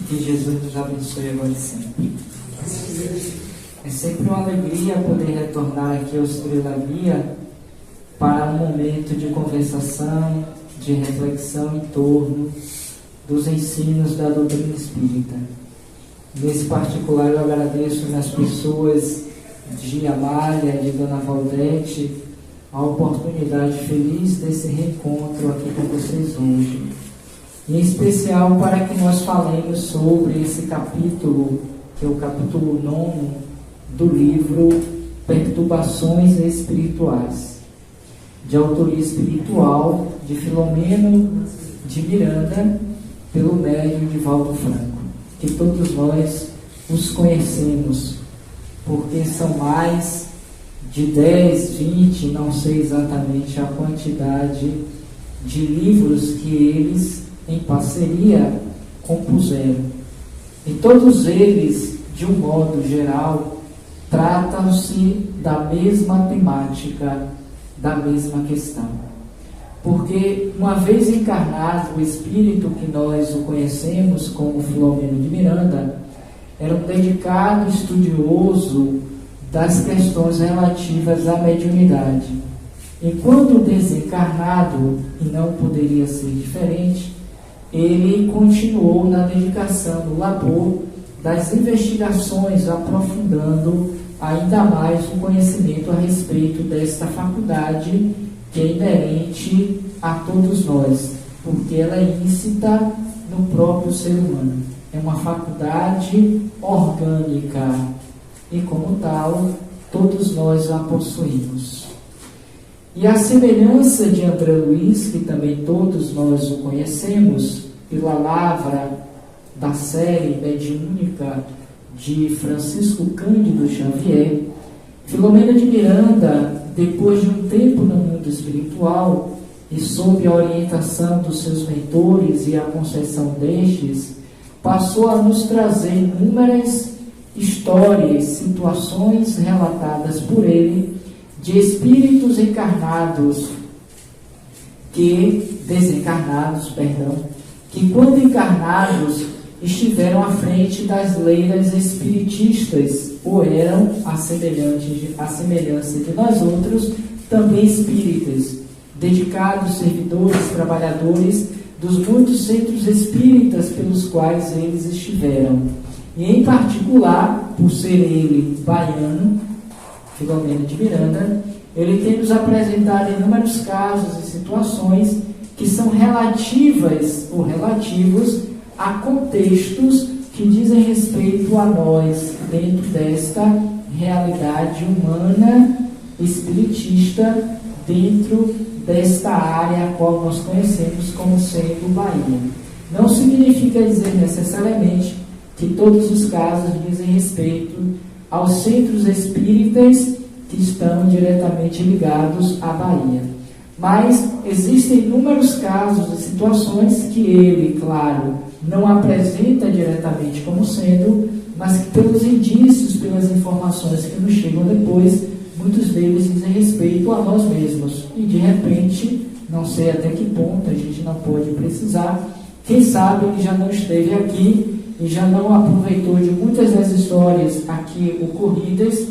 Que Jesus nos abençoe agora e sempre. É sempre uma alegria poder retornar aqui ao Estudo da Bíblia para um momento de conversação, de reflexão em torno dos ensinos da doutrina espírita. Nesse particular, eu agradeço nas pessoas de Amália, de Dona Valdete, a oportunidade feliz desse reencontro aqui com vocês hoje. Em especial para que nós falemos sobre esse capítulo, que é o capítulo 9 do livro Perturbações Espirituais, de autoria espiritual de Filomeno de Miranda, pelo médium Divaldo Franco, que todos nós os conhecemos, porque são mais de 10, 20, não sei exatamente a quantidade de livros que eles, em parceria, compuseram. E todos eles, de um modo geral, tratam-se da mesma temática, da mesma questão. Porque, uma vez encarnado, o espírito que nós o conhecemos como Filomeno de Miranda era um dedicado estudioso das questões relativas à mediunidade. Enquanto desencarnado, e não poderia ser diferente, ele continuou na dedicação, no labor das investigações, aprofundando ainda mais o conhecimento a respeito desta faculdade que é inerente a todos nós, porque ela é íncita no próprio ser humano. É uma faculdade orgânica e, como tal, todos nós a possuímos. E a semelhança de André Luiz, que também todos nós o conhecemos, pela lavra da série mediúnica de Francisco Cândido Xavier, Filomeno de Miranda, depois de um tempo no mundo espiritual e sob a orientação dos seus mentores e a concessão destes, passou a nos trazer inúmeras histórias, situações relatadas por ele de espíritos desencarnados, que quando encarnados estiveram à frente das leiras espiritistas, ou eram, a semelhança de nós outros, também espíritas, dedicados servidores, trabalhadores dos muitos centros espíritas pelos quais eles estiveram. E, em particular, por ser ele baiano, Filomeno de Miranda, ele tem nos apresentado inúmeros casos e situações que são relativas ou relativos a contextos que dizem respeito a nós dentro desta realidade humana espiritista, dentro desta área a qual nós conhecemos como sendo Bahia. Não significa dizer necessariamente que todos os casos dizem respeito aos centros espíritas que estão diretamente ligados à Bahia. Mas existem inúmeros casos e situações que ele, claro, não apresenta diretamente como sendo, mas que pelos indícios, pelas informações que nos chegam depois, muitos deles dizem respeito a nós mesmos. E de repente, não sei até que ponto, a gente não pode precisar, quem sabe ele já não esteve aqui e já não aproveitou de muitas das histórias aqui ocorridas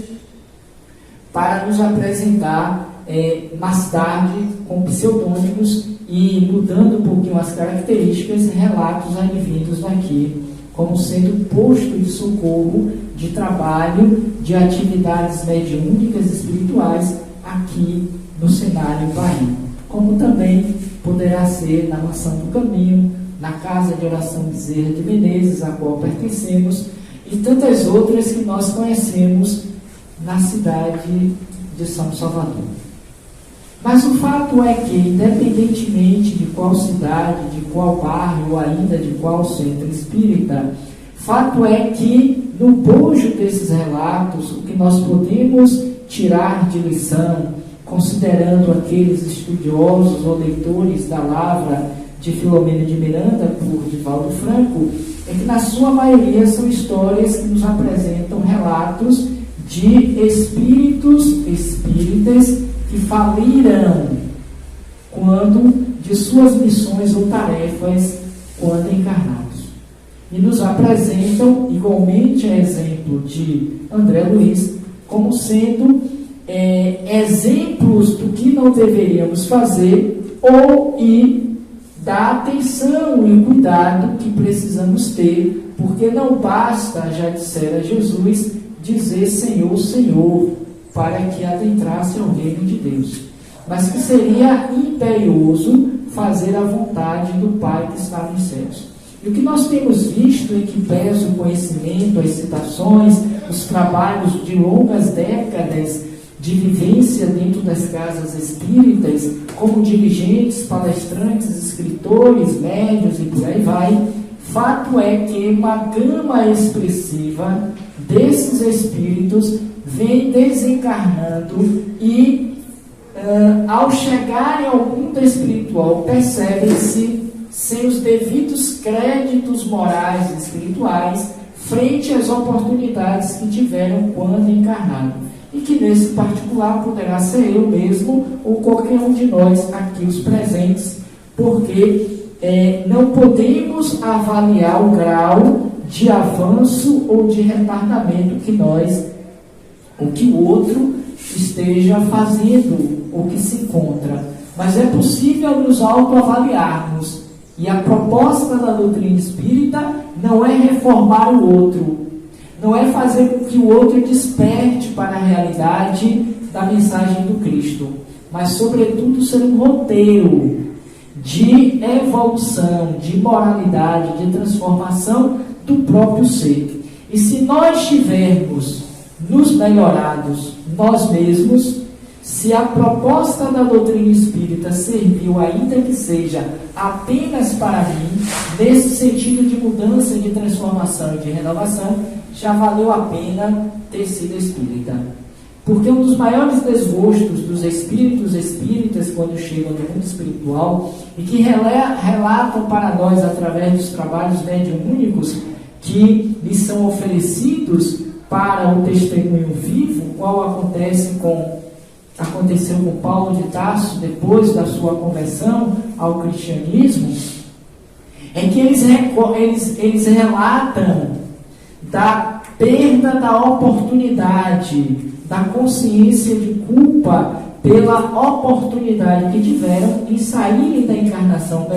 para nos apresentar mais tarde com pseudônimos e mudando um pouquinho as características, relatos advindos daqui, como sendo posto de socorro, de trabalho, de atividades mediúnicas espirituais aqui no cenário bahia. Como também poderá ser na Mansão do Caminho, na Casa de Oração Bezerra de Menezes, a qual pertencemos, e tantas outras que nós conhecemos na cidade de São Salvador. Mas o fato é que, independentemente de qual cidade, de qual bairro ou ainda de qual centro espírita, fato é que, no bojo desses relatos, o que nós podemos tirar de lição, considerando aqueles estudiosos ou leitores da lavra de Filomeno de Miranda, por Divaldo Franco, é que, na sua maioria, são histórias que nos apresentam relatos de espíritos espíritas que faliram quando de suas missões ou tarefas quando encarnados. e nos apresentam, igualmente a exemplo de André Luiz, como sendo exemplos do que não deveríamos fazer e da atenção e cuidado que precisamos ter, porque não basta, já dissera Jesus, dizer Senhor, Senhor, para que adentrasse ao reino de Deus, mas que seria imperioso fazer a vontade do Pai que está nos céus. E o que nós temos visto em que pesa o conhecimento, as citações, os trabalhos de longas décadas de vivência dentro das casas espíritas, como dirigentes, palestrantes, escritores, médios e por aí vai, fato é que uma gama expressiva desses espíritos vem desencarnando e, ao chegarem ao mundo espiritual, percebem-se sem os devidos créditos morais e espirituais frente às oportunidades que tiveram quando encarnado. E que nesse particular poderá ser eu mesmo ou qualquer um de nós aqui os presentes, porque não podemos avaliar o grau de avanço ou de retardamento que nós, ou que o outro esteja fazendo ou que se encontra. Mas é possível nos autoavaliarmos. E a proposta da doutrina espírita não é reformar o outro, não é fazer com que o outro desperte para a realidade da mensagem do Cristo, mas, sobretudo, ser um roteiro de evolução, de moralidade, de transformação do próprio ser. E se nós tivermos nos melhorados nós mesmos, se a proposta da doutrina espírita serviu, ainda que seja apenas para mim, nesse sentido de mudança, de transformação e de renovação, já valeu a pena ter sido espírita. Porque um dos maiores desgostos dos espíritos espíritas quando chegam no mundo espiritual e que relatam para nós através dos trabalhos mediúnicos que lhes são oferecidos para o testemunho vivo, qual aconteceu com Paulo de Tarso depois da sua conversão ao cristianismo, é que eles relatam da perda da oportunidade, da consciência de culpa pela oportunidade que tiveram em saírem da encarnação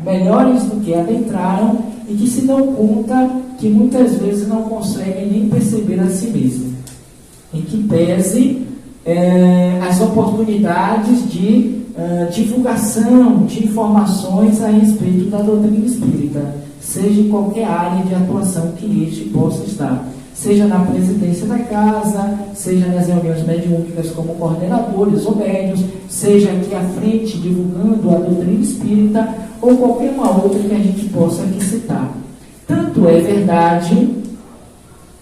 melhores do que adentraram, e que se dão conta que muitas vezes não conseguem nem perceber a si mesmo, em que pese as oportunidades de divulgação de informações a respeito da doutrina espírita, seja em qualquer área de atuação que este possa estar, seja na presidência da casa, seja nas reuniões mediúnicas como coordenadores ou médios, seja aqui à frente divulgando a doutrina espírita, ou qualquer uma outra que a gente possa aqui citar. Tanto é verdade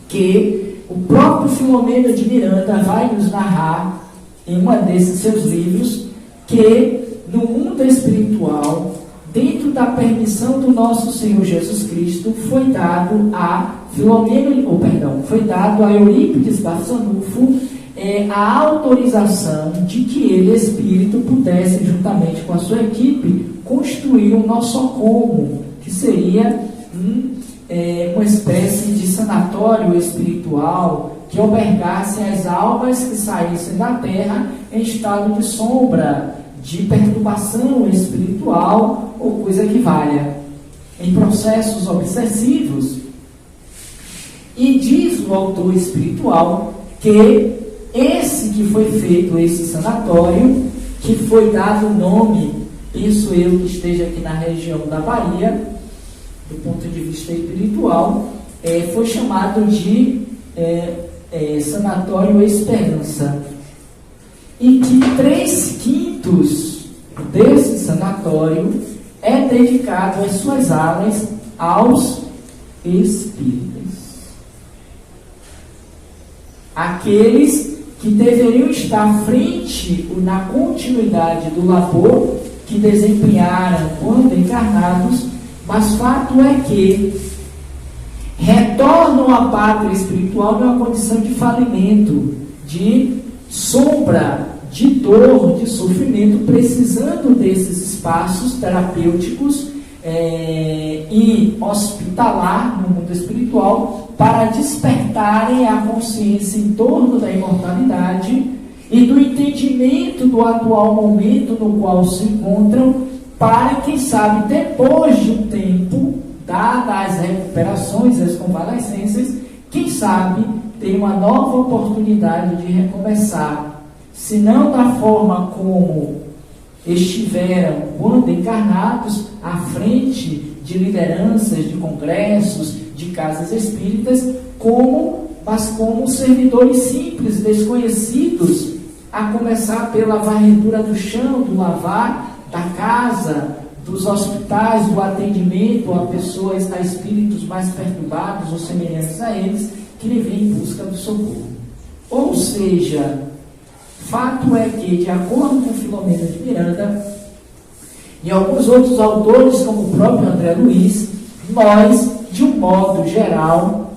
que o próprio Filomeno de Miranda vai nos narrar, em um desses seus livros, que no mundo espiritual, dentro da permissão do nosso Senhor Jesus Cristo, foi dado a Eurípides Barçanufo a autorização de que ele, espírito, pudesse, juntamente com a sua equipe, construir um nossocomo, que seria uma espécie de sanatório espiritual que albergasse as almas que saíssem da terra em estado de sombra, de perturbação espiritual ou coisa que valha, em processos obsessivos. E diz o autor espiritual que esse que foi feito, esse sanatório, que foi dado o nome, penso eu que esteja aqui na região da Bahia, do ponto de vista espiritual, foi chamado de Sanatório Esperança. E que 3/5 desse sanatório é dedicado às suas alas aos espíritas. Aqueles que deveriam estar à frente, na continuidade do labor que desempenharam quando encarnados, mas fato é que retornam à pátria espiritual numa condição de falimento, de sombra, de dor, de sofrimento, precisando desses espaços terapêuticos e hospitalar no mundo espiritual para despertarem a consciência em torno da imortalidade e do entendimento do atual momento no qual se encontram, para, quem sabe, depois de um tempo, dadas as recuperações, as convalescências, quem sabe ter uma nova oportunidade de recomeçar, se não da forma como estiveram quando encarnados, à frente de lideranças, de congressos, de casas espíritas, mas como servidores simples, desconhecidos, a começar pela varredura do chão, do lavar da casa, dos hospitais, do atendimento a pessoas, a espíritos mais perturbados ou semelhantes a eles, que lhe vêm em busca do socorro. Ou seja, fato é que, de acordo com Filomena de Miranda e alguns outros autores, como o próprio André Luiz, nós, de um modo geral,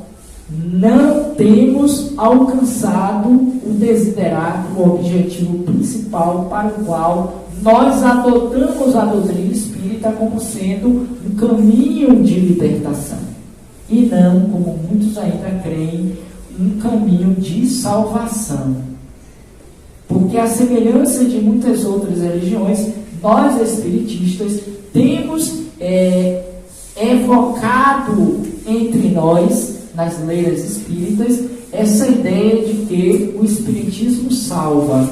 não temos alcançado o desiderato, o objetivo principal para o qual nós adotamos a doutrina espírita como sendo um caminho de libertação, e não, como muitos ainda creem, um caminho de salvação. Porque, à semelhança de muitas outras religiões, nós espiritistas temos evocado entre nós, nas leiras espíritas, essa ideia de que o espiritismo salva.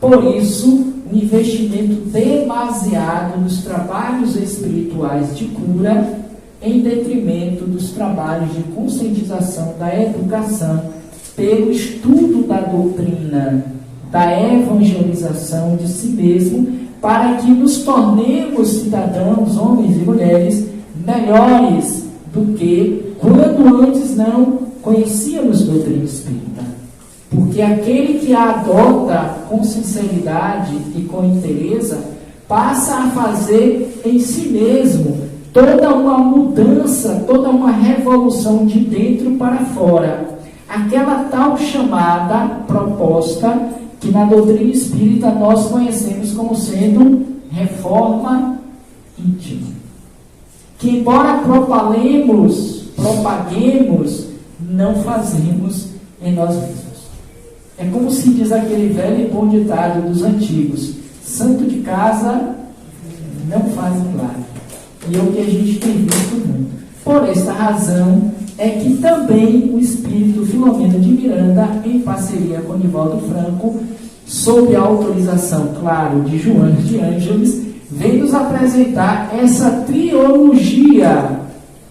Por isso, um investimento demasiado nos trabalhos espirituais de cura, em detrimento dos trabalhos de conscientização da educação, pelo estudo da doutrina, da evangelização de si mesmo, para que nos tornemos cidadãos, homens e mulheres, melhores do que quando antes não conhecíamos doutrina espírita. Porque aquele que a adota com sinceridade e com inteireza passa a fazer em si mesmo toda uma mudança, toda uma revolução de dentro para fora. Aquela tal chamada proposta que na doutrina espírita nós conhecemos como sendo reforma íntima. Que, embora propaguemos, não fazemos em nós mesmos. É como se diz aquele velho e bom ditado dos antigos: santo de casa não faz milagre. E é o que a gente tem visto muito. Por esta razão é que também o espírito Filomena de Miranda, em parceria com Nivaldo Franco, sob a autorização, claro, de Joana de Ângeles, vem nos apresentar essa trilogia.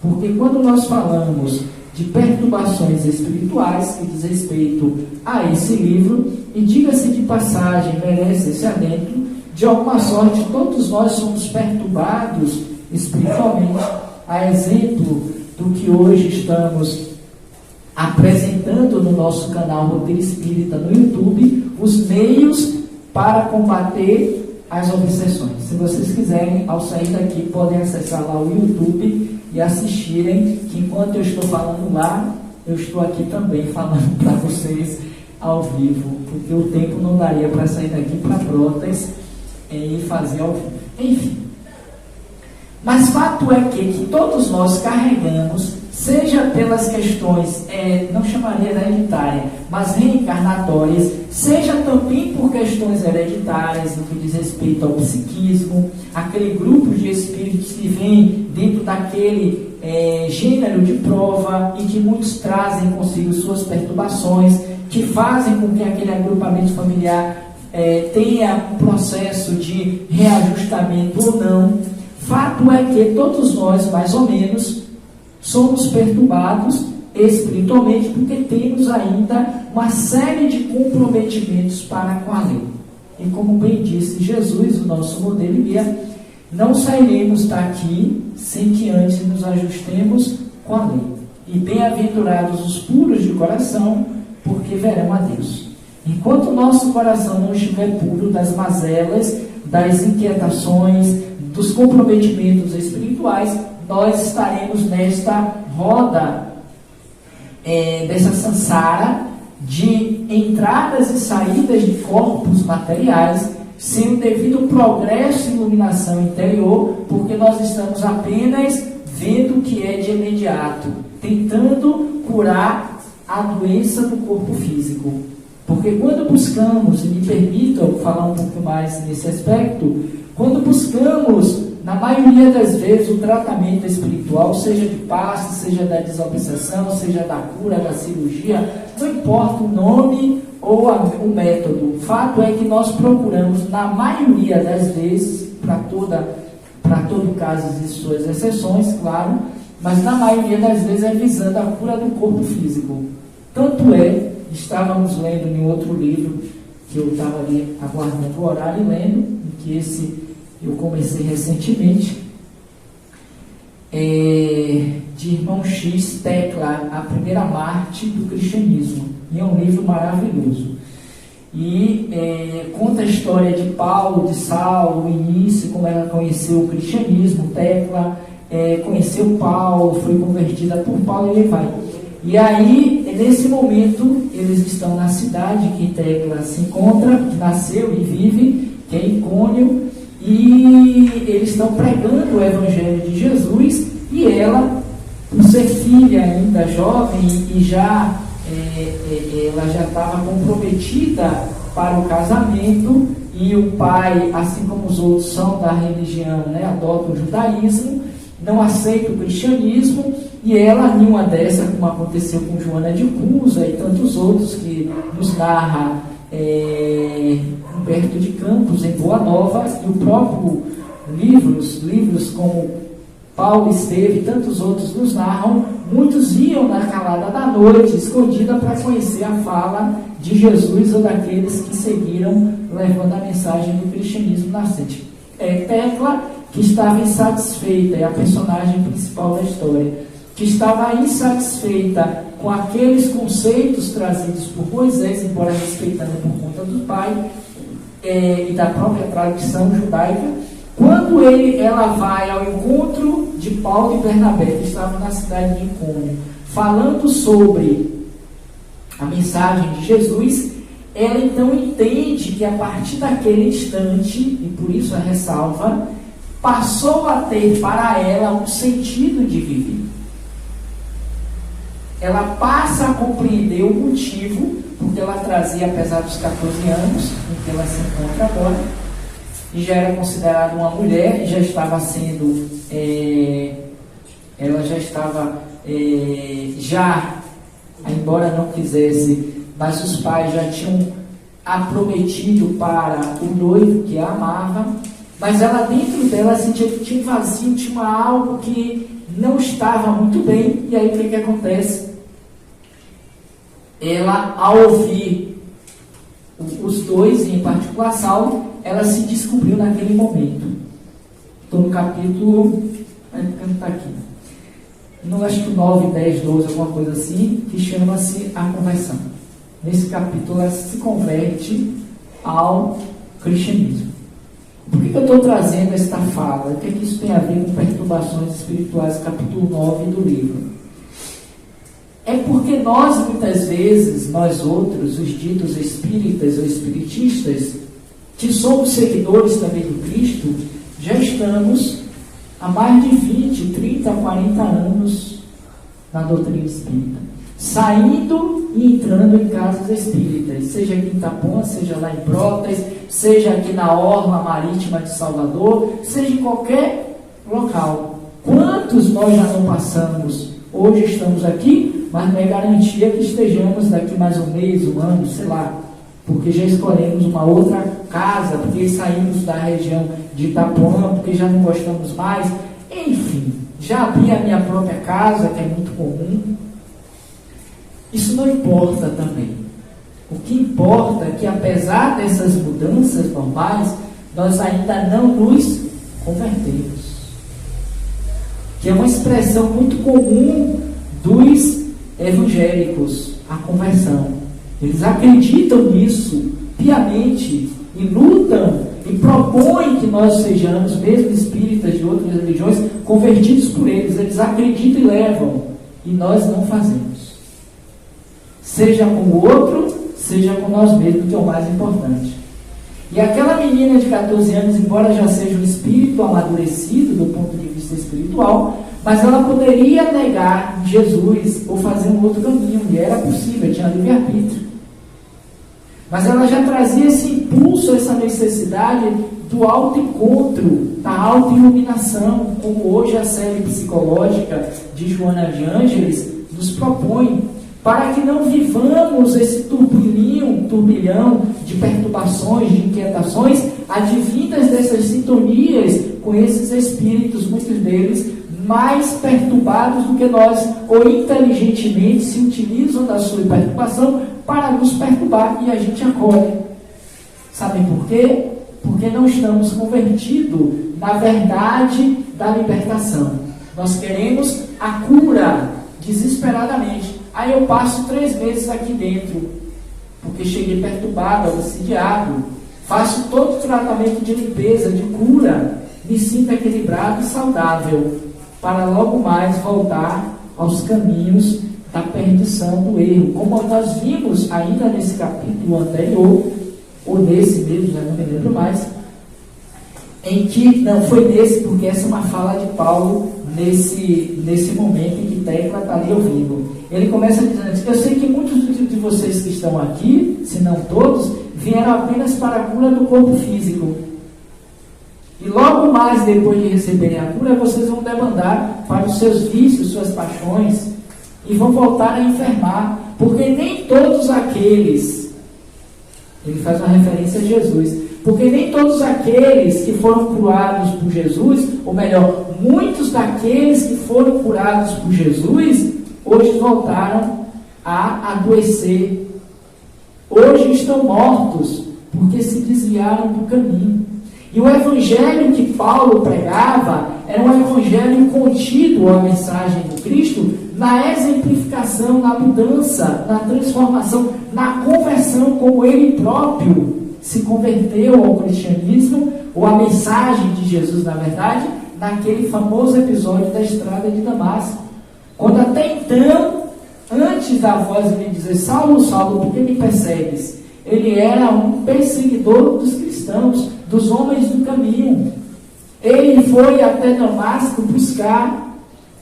Porque quando nós falamos de perturbações espirituais, que diz respeito a esse livro, e diga-se de passagem, merece esse adentro, de alguma sorte todos nós somos perturbados espiritualmente, a exemplo do que hoje estamos apresentando no nosso canal Roteiro Espírita no YouTube, os meios para combater as obsessões. Se vocês quiserem, ao sair daqui, podem acessar lá o YouTube e assistirem, que enquanto eu estou falando lá, eu estou aqui também falando para vocês ao vivo, porque o tempo não daria para sair daqui para Brotas e fazer ao vivo. Enfim. Mas fato é que todos nós carregamos, seja pelas questões, não chamaria hereditária, mas reencarnatórias, seja também por questões hereditárias, no que diz respeito ao psiquismo, aquele grupo de espíritos que vem dentro daquele gênero de prova e que muitos trazem consigo suas perturbações, que fazem com que aquele agrupamento familiar tenha um processo de reajustamento ou não. Fato é que todos nós, mais ou menos, somos perturbados espiritualmente porque temos ainda uma série de comprometimentos para com a lei. E como bem disse Jesus, o nosso modelo e guia, não sairemos daqui sem que antes nos ajustemos com a lei. E bem-aventurados os puros de coração, porque verão a Deus. Enquanto o nosso coração não estiver puro das mazelas, das inquietações, dos comprometimentos espirituais, nós estaremos nesta roda dessa sansara de entradas e saídas de corpos materiais, sem o devido progresso e iluminação interior, porque nós estamos apenas vendo o que é de imediato, tentando curar a doença do corpo físico. Porque quando buscamos, e me permitam falar um pouco mais nesse aspecto, quando buscamos, na maioria das vezes, o tratamento espiritual, seja de passe, seja da desobsessão, seja da cura, da cirurgia, não importa o nome ou o método, o fato é que nós procuramos, na maioria das vezes, para todo caso existem suas exceções, claro, mas na maioria das vezes é visando a cura do corpo físico. Tanto é, estávamos lendo em outro livro, que eu estava ali aguardando o horário e lendo, em que esse eu comecei recentemente, de Irmão X, Tecla, a primeira Marte do cristianismo. E é um livro maravilhoso. E conta a história de Paulo, de Saulo, o início, como ela conheceu o cristianismo. Tecla conheceu Paulo, foi convertida por Paulo e ele vai. E aí, nesse momento, eles estão na cidade que Tecla se encontra, que nasceu e vive, que é Icônio, e eles estão pregando o Evangelho de Jesus, e ela, por ser filha ainda jovem e já ela já estava comprometida para o casamento, e o pai, assim como os outros são da religião, adota o judaísmo, não aceita o cristianismo, e ela, em uma dessa, como aconteceu com Joana de Cusa e tantos outros que nos narra Humberto de Campos em Boa Nova, e o próprio livros como Paulo Esteve e tantos outros nos narram, muitos iam na calada da noite, escondida, para conhecer a fala de Jesus ou daqueles que seguiram levando a mensagem do cristianismo nascente. Tecla, que estava insatisfeita, é a personagem principal da história, que estava insatisfeita com aqueles conceitos trazidos por Moisés, embora respeitando por conta do pai e da própria tradição judaica. Quando ela vai ao encontro de Paulo e Bernabé, que estavam na cidade de Icônio, falando sobre a mensagem de Jesus, ela então entende que a partir daquele instante, e por isso a ressalva, passou a ter para ela um sentido de viver. Ela passa a compreender o motivo, porque ela trazia, apesar dos 14 anos em que ela se encontra agora, e já era considerada uma mulher, e já estava sendo, ela já estava, embora não quisesse, mas os pais já tinham a prometido para o noivo que a amava, mas ela dentro dela sentia que tinha um vazio, tinha algo que não estava muito bem. E aí o que acontece? Ela, ao ouvir os dois, em particular Saulo, ela se descobriu naquele momento. Estou no capítulo, não está aqui, não, acho que 9, 10, 12, alguma coisa assim, que chama-se a conversão. Nesse capítulo ela se converte ao cristianismo. Por que eu estou trazendo esta fala? O que isso tem a ver com perturbações espirituais, capítulo 9 do livro? É porque nós, muitas vezes, nós outros, os ditos espíritas ou espiritistas, que somos seguidores também do Cristo, já estamos há mais de 20, 30, 40 anos na doutrina espírita, saindo e entrando em casas espíritas, seja aqui em Itapuã, seja lá em Brotas, seja aqui na Orla Marítima de Salvador, seja em qualquer local. Quantos nós já não passamos? Hoje estamos aqui, mas não é garantia que estejamos daqui mais um mês, um ano, sei lá, porque já escolhemos uma outra casa, porque saímos da região de Itapuã, porque já não gostamos mais. Enfim, já abri a minha própria casa, que é muito comum. Isso não importa também. O que importa é que, apesar dessas mudanças normais, nós ainda não nos convertemos. Que é uma expressão muito comum dos evangélicos, a conversão. Eles acreditam nisso piamente e lutam e propõem que nós sejamos, mesmo espíritas de outras religiões, convertidos por eles. Eles acreditam e levam, e nós não fazemos. Seja com o outro, seja com nós mesmos, que é o mais importante. E aquela menina de 14 anos, embora já seja um espírito amadurecido do ponto de vista espiritual, mas ela poderia negar Jesus ou fazer um outro caminho, e era possível, tinha livre-arbítrio. Mas ela já trazia esse impulso, essa necessidade do autoencontro, da autoiluminação, como hoje a série psicológica de Joana de Ângeles nos propõe, para que não vivamos esse turbilhão de perturbações, de inquietações, advindas dessas sintonias com esses espíritos, muitos deles mais perturbados do que nós, ou inteligentemente se utilizam da sua perturbação para nos perturbar, e a gente acolhe. Sabem por quê? Porque não estamos convertidos na verdade da libertação. Nós queremos a cura desesperadamente. Aí eu passo 3 meses aqui dentro, porque cheguei perturbado, obsidiado. Faço todo o tratamento de limpeza, de cura, me sinto equilibrado e saudável, para logo mais voltar aos caminhos da perdição, do erro. Como nós vimos ainda nesse capítulo anterior, ou nesse mesmo, já não me lembro mais, em que, não foi nesse, porque essa é uma fala de Paulo nesse momento em que Tecla está ali ouvindo. Ele começa dizendo: eu sei que muitos de vocês que estão aqui, se não todos, vieram apenas para a cura do corpo físico. E logo mais, depois de receberem a cura, vocês vão demandar para os seus vícios, suas paixões, e vão voltar a enfermar, porque nem todos aqueles, ele faz uma referência a Jesus, porque nem todos aqueles que foram curados por Jesus, ou melhor, muitos daqueles que foram curados por Jesus, hoje voltaram a adoecer. Hoje estão mortos, porque se desviaram do caminho. E o evangelho que Paulo pregava era um evangelho contido à mensagem de Cristo, na exemplificação, na mudança, na transformação, na conversão, como ele próprio se converteu ao cristianismo, ou à mensagem de Jesus, na verdade, naquele famoso episódio da estrada de Damasco. Quando até então, antes da voz lhe dizer: Saulo, Saulo, por que me persegues? Ele era um perseguidor dos cristãos, dos homens do caminho. Ele foi até Damasco buscar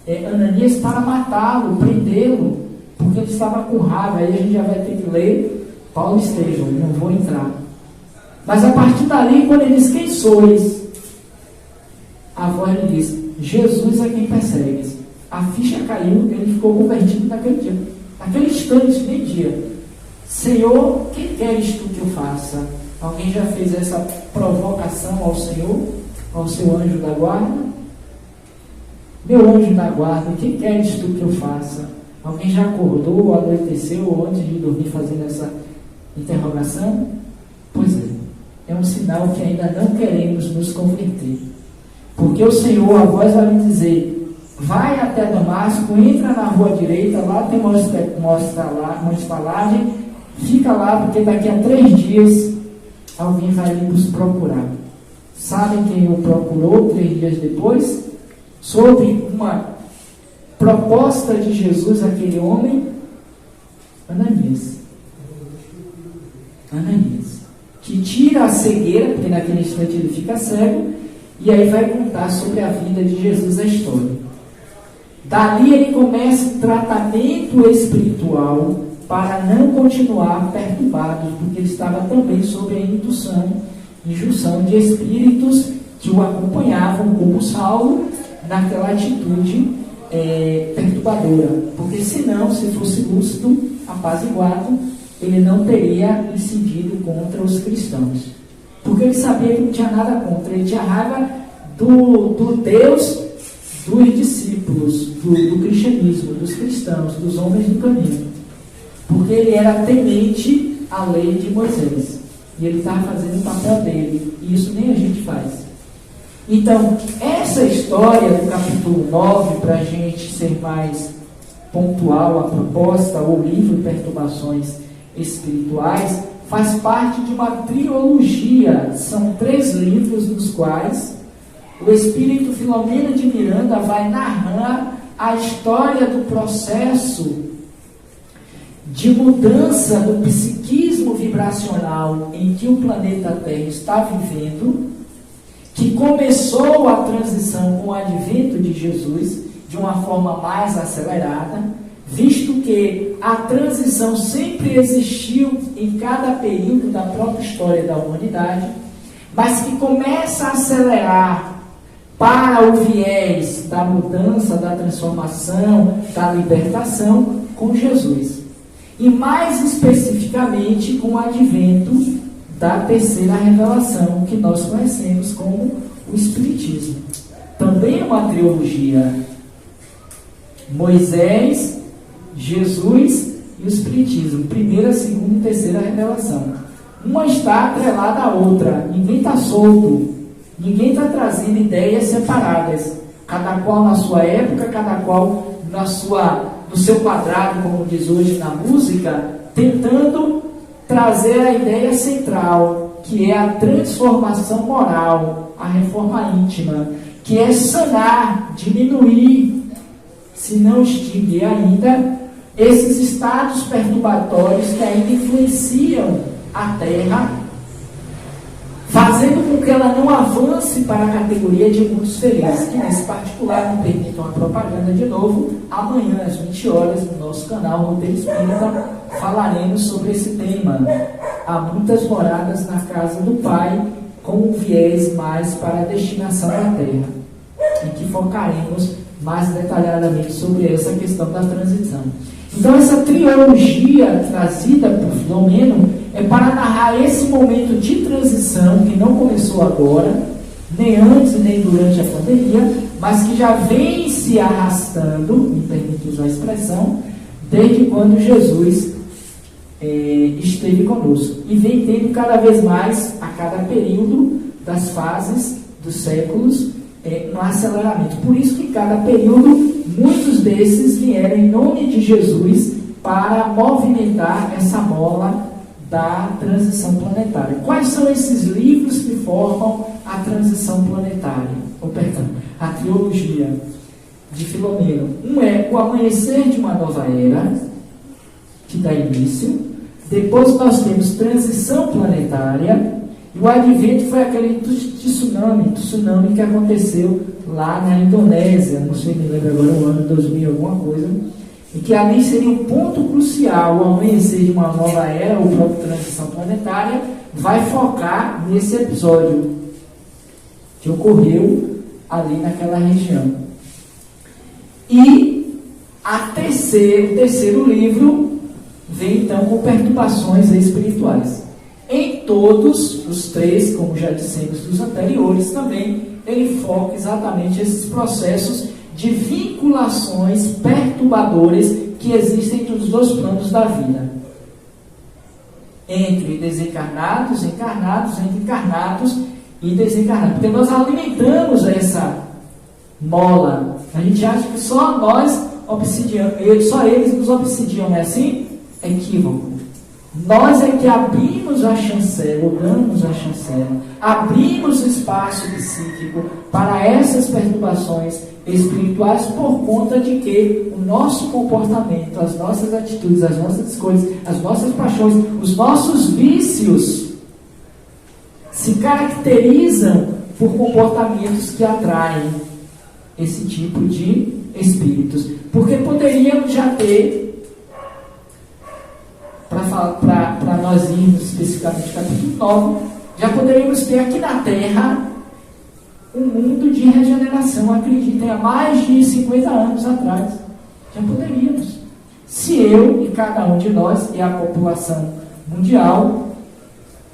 Ananias para matá-lo, prendê-lo, porque ele estava com raiva. Aí a gente já vai ter que ler Paulo e Estevão, não vou entrar. Mas a partir dali, quando ele diz: quem sois? A voz lhe diz: Jesus é quem persegues. A ficha caiu, ele ficou convertido naquele dia. Naquele instante, nem dia. Senhor, que queres tu que eu faça? Alguém já fez essa provocação ao Senhor, ao seu anjo da guarda? Meu anjo da guarda, o que queres tu que eu faça? Alguém já acordou ou anoiteceu ou antes de dormir fazendo essa interrogação? Pois é um sinal que ainda não queremos nos converter. Porque o Senhor, a voz vai lhe dizer: vai até Damasco, entra na rua direita, lá tem uma estalagem, fica lá, porque daqui a 3 dias alguém vai nos procurar. Sabem quem o procurou 3 dias depois? Sob uma proposta de Jesus, aquele homem, Ananias, que tira a cegueira, porque naquele instante ele fica cego, e aí vai contar sobre a vida de Jesus, a história. Dali ele começa um tratamento espiritual para não continuar perturbado, porque ele estava também sob a injunção de espíritos que o acompanhavam, como Saulo, naquela atitude perturbadora. Porque senão, se fosse lúcido, apaziguado, ele não teria incidido contra os cristãos. Porque ele sabia que não tinha nada contra, ele tinha raiva do Deus dos discípulos, do cristianismo, dos cristãos, dos homens do caminho. Porque ele era temente à lei de Moisés. E ele estava fazendo o papel dele. E isso nem a gente faz. Então, essa história do capítulo 9, para a gente ser mais pontual, a proposta, o livro Perturbações Espirituais, faz parte de uma trilogia. São 3 livros nos quais o Espírito Filomena de Miranda vai narrar a história do processo de mudança do psiquismo vibracional em que o planeta Terra está vivendo, que começou a transição com o advento de Jesus de uma forma mais acelerada, visto que a transição sempre existiu em cada período da própria história da humanidade, mas que começa a acelerar para o viés da mudança, da transformação, da libertação com Jesus. E mais especificamente com o advento da terceira revelação, que nós conhecemos como o Espiritismo. Também é uma trilogia: Moisés, Jesus e o Espiritismo. Primeira, segunda e terceira revelação. Uma está atrelada à outra. Ninguém está solto. Ninguém está trazendo ideias separadas. Cada qual na sua época, cada qual no seu quadrado, como diz hoje na música, tentando trazer a ideia central, que é a transformação moral, a reforma íntima, que é sanar, diminuir, se não extinguir ainda, esses estados perturbatórios que ainda influenciam a Terra, fazendo com que ela não avance para a categoria de mundos felizes, que nesse particular, não permitam a propaganda de novo, amanhã às 20 horas no nosso canal Roteiro Espírita falaremos sobre esse tema. Há muitas moradas na casa do Pai, com um viés mais para a destinação da Terra, em que focaremos mais detalhadamente sobre essa questão da transição. Então essa trilogia trazida por Filomeno é para narrar esse momento de transição que não começou agora, nem antes nem durante a pandemia, mas que já vem se arrastando, me permite usar a expressão, desde quando Jesus esteve conosco. E vem tendo cada vez mais, a cada período das fases dos séculos, no aceleramento. Por isso que em cada período, muitos desses vieram em nome de Jesus para movimentar essa bola da transição planetária. Quais são esses livros que formam a transição planetária? A trilogia de Filomeno. Um é O Amanhecer de uma Nova Era, que dá início. Depois nós temos Transição Planetária. E o advento foi aquele tsunami que aconteceu lá na Indonésia, não sei, me lembro agora o ano 2000, alguma coisa, e que ali seria um ponto crucial. O amanhecer de uma nova era, ou próprio Transição Planetária, vai focar nesse episódio que ocorreu ali naquela região. E o terceiro livro vem então com perturbações espirituais. Em todos os três, como já dissemos dos anteriores, também ele foca exatamente esses processos de vinculações perturbadoras que existem entre os dois planos da vida. Entre desencarnados, encarnados, entre encarnados e desencarnados. Porque nós alimentamos essa mola. A gente acha que só nós obsidiamos, só eles nos obsidiam, não é assim? É equívoco. Nós é que abrimos a chancela, damos a chancela, abrimos o espaço psíquico para essas perturbações espirituais por conta de que o nosso comportamento, as nossas atitudes, as nossas escolhas, as nossas paixões, os nossos vícios se caracterizam por comportamentos que atraem esse tipo de espíritos. Porque poderíamos já ter, para nós irmos especificamente no capítulo 9, já poderíamos ter aqui na Terra um mundo de regeneração, acreditem, há mais de 50 anos atrás. Já poderíamos. Se eu e cada um de nós e a população mundial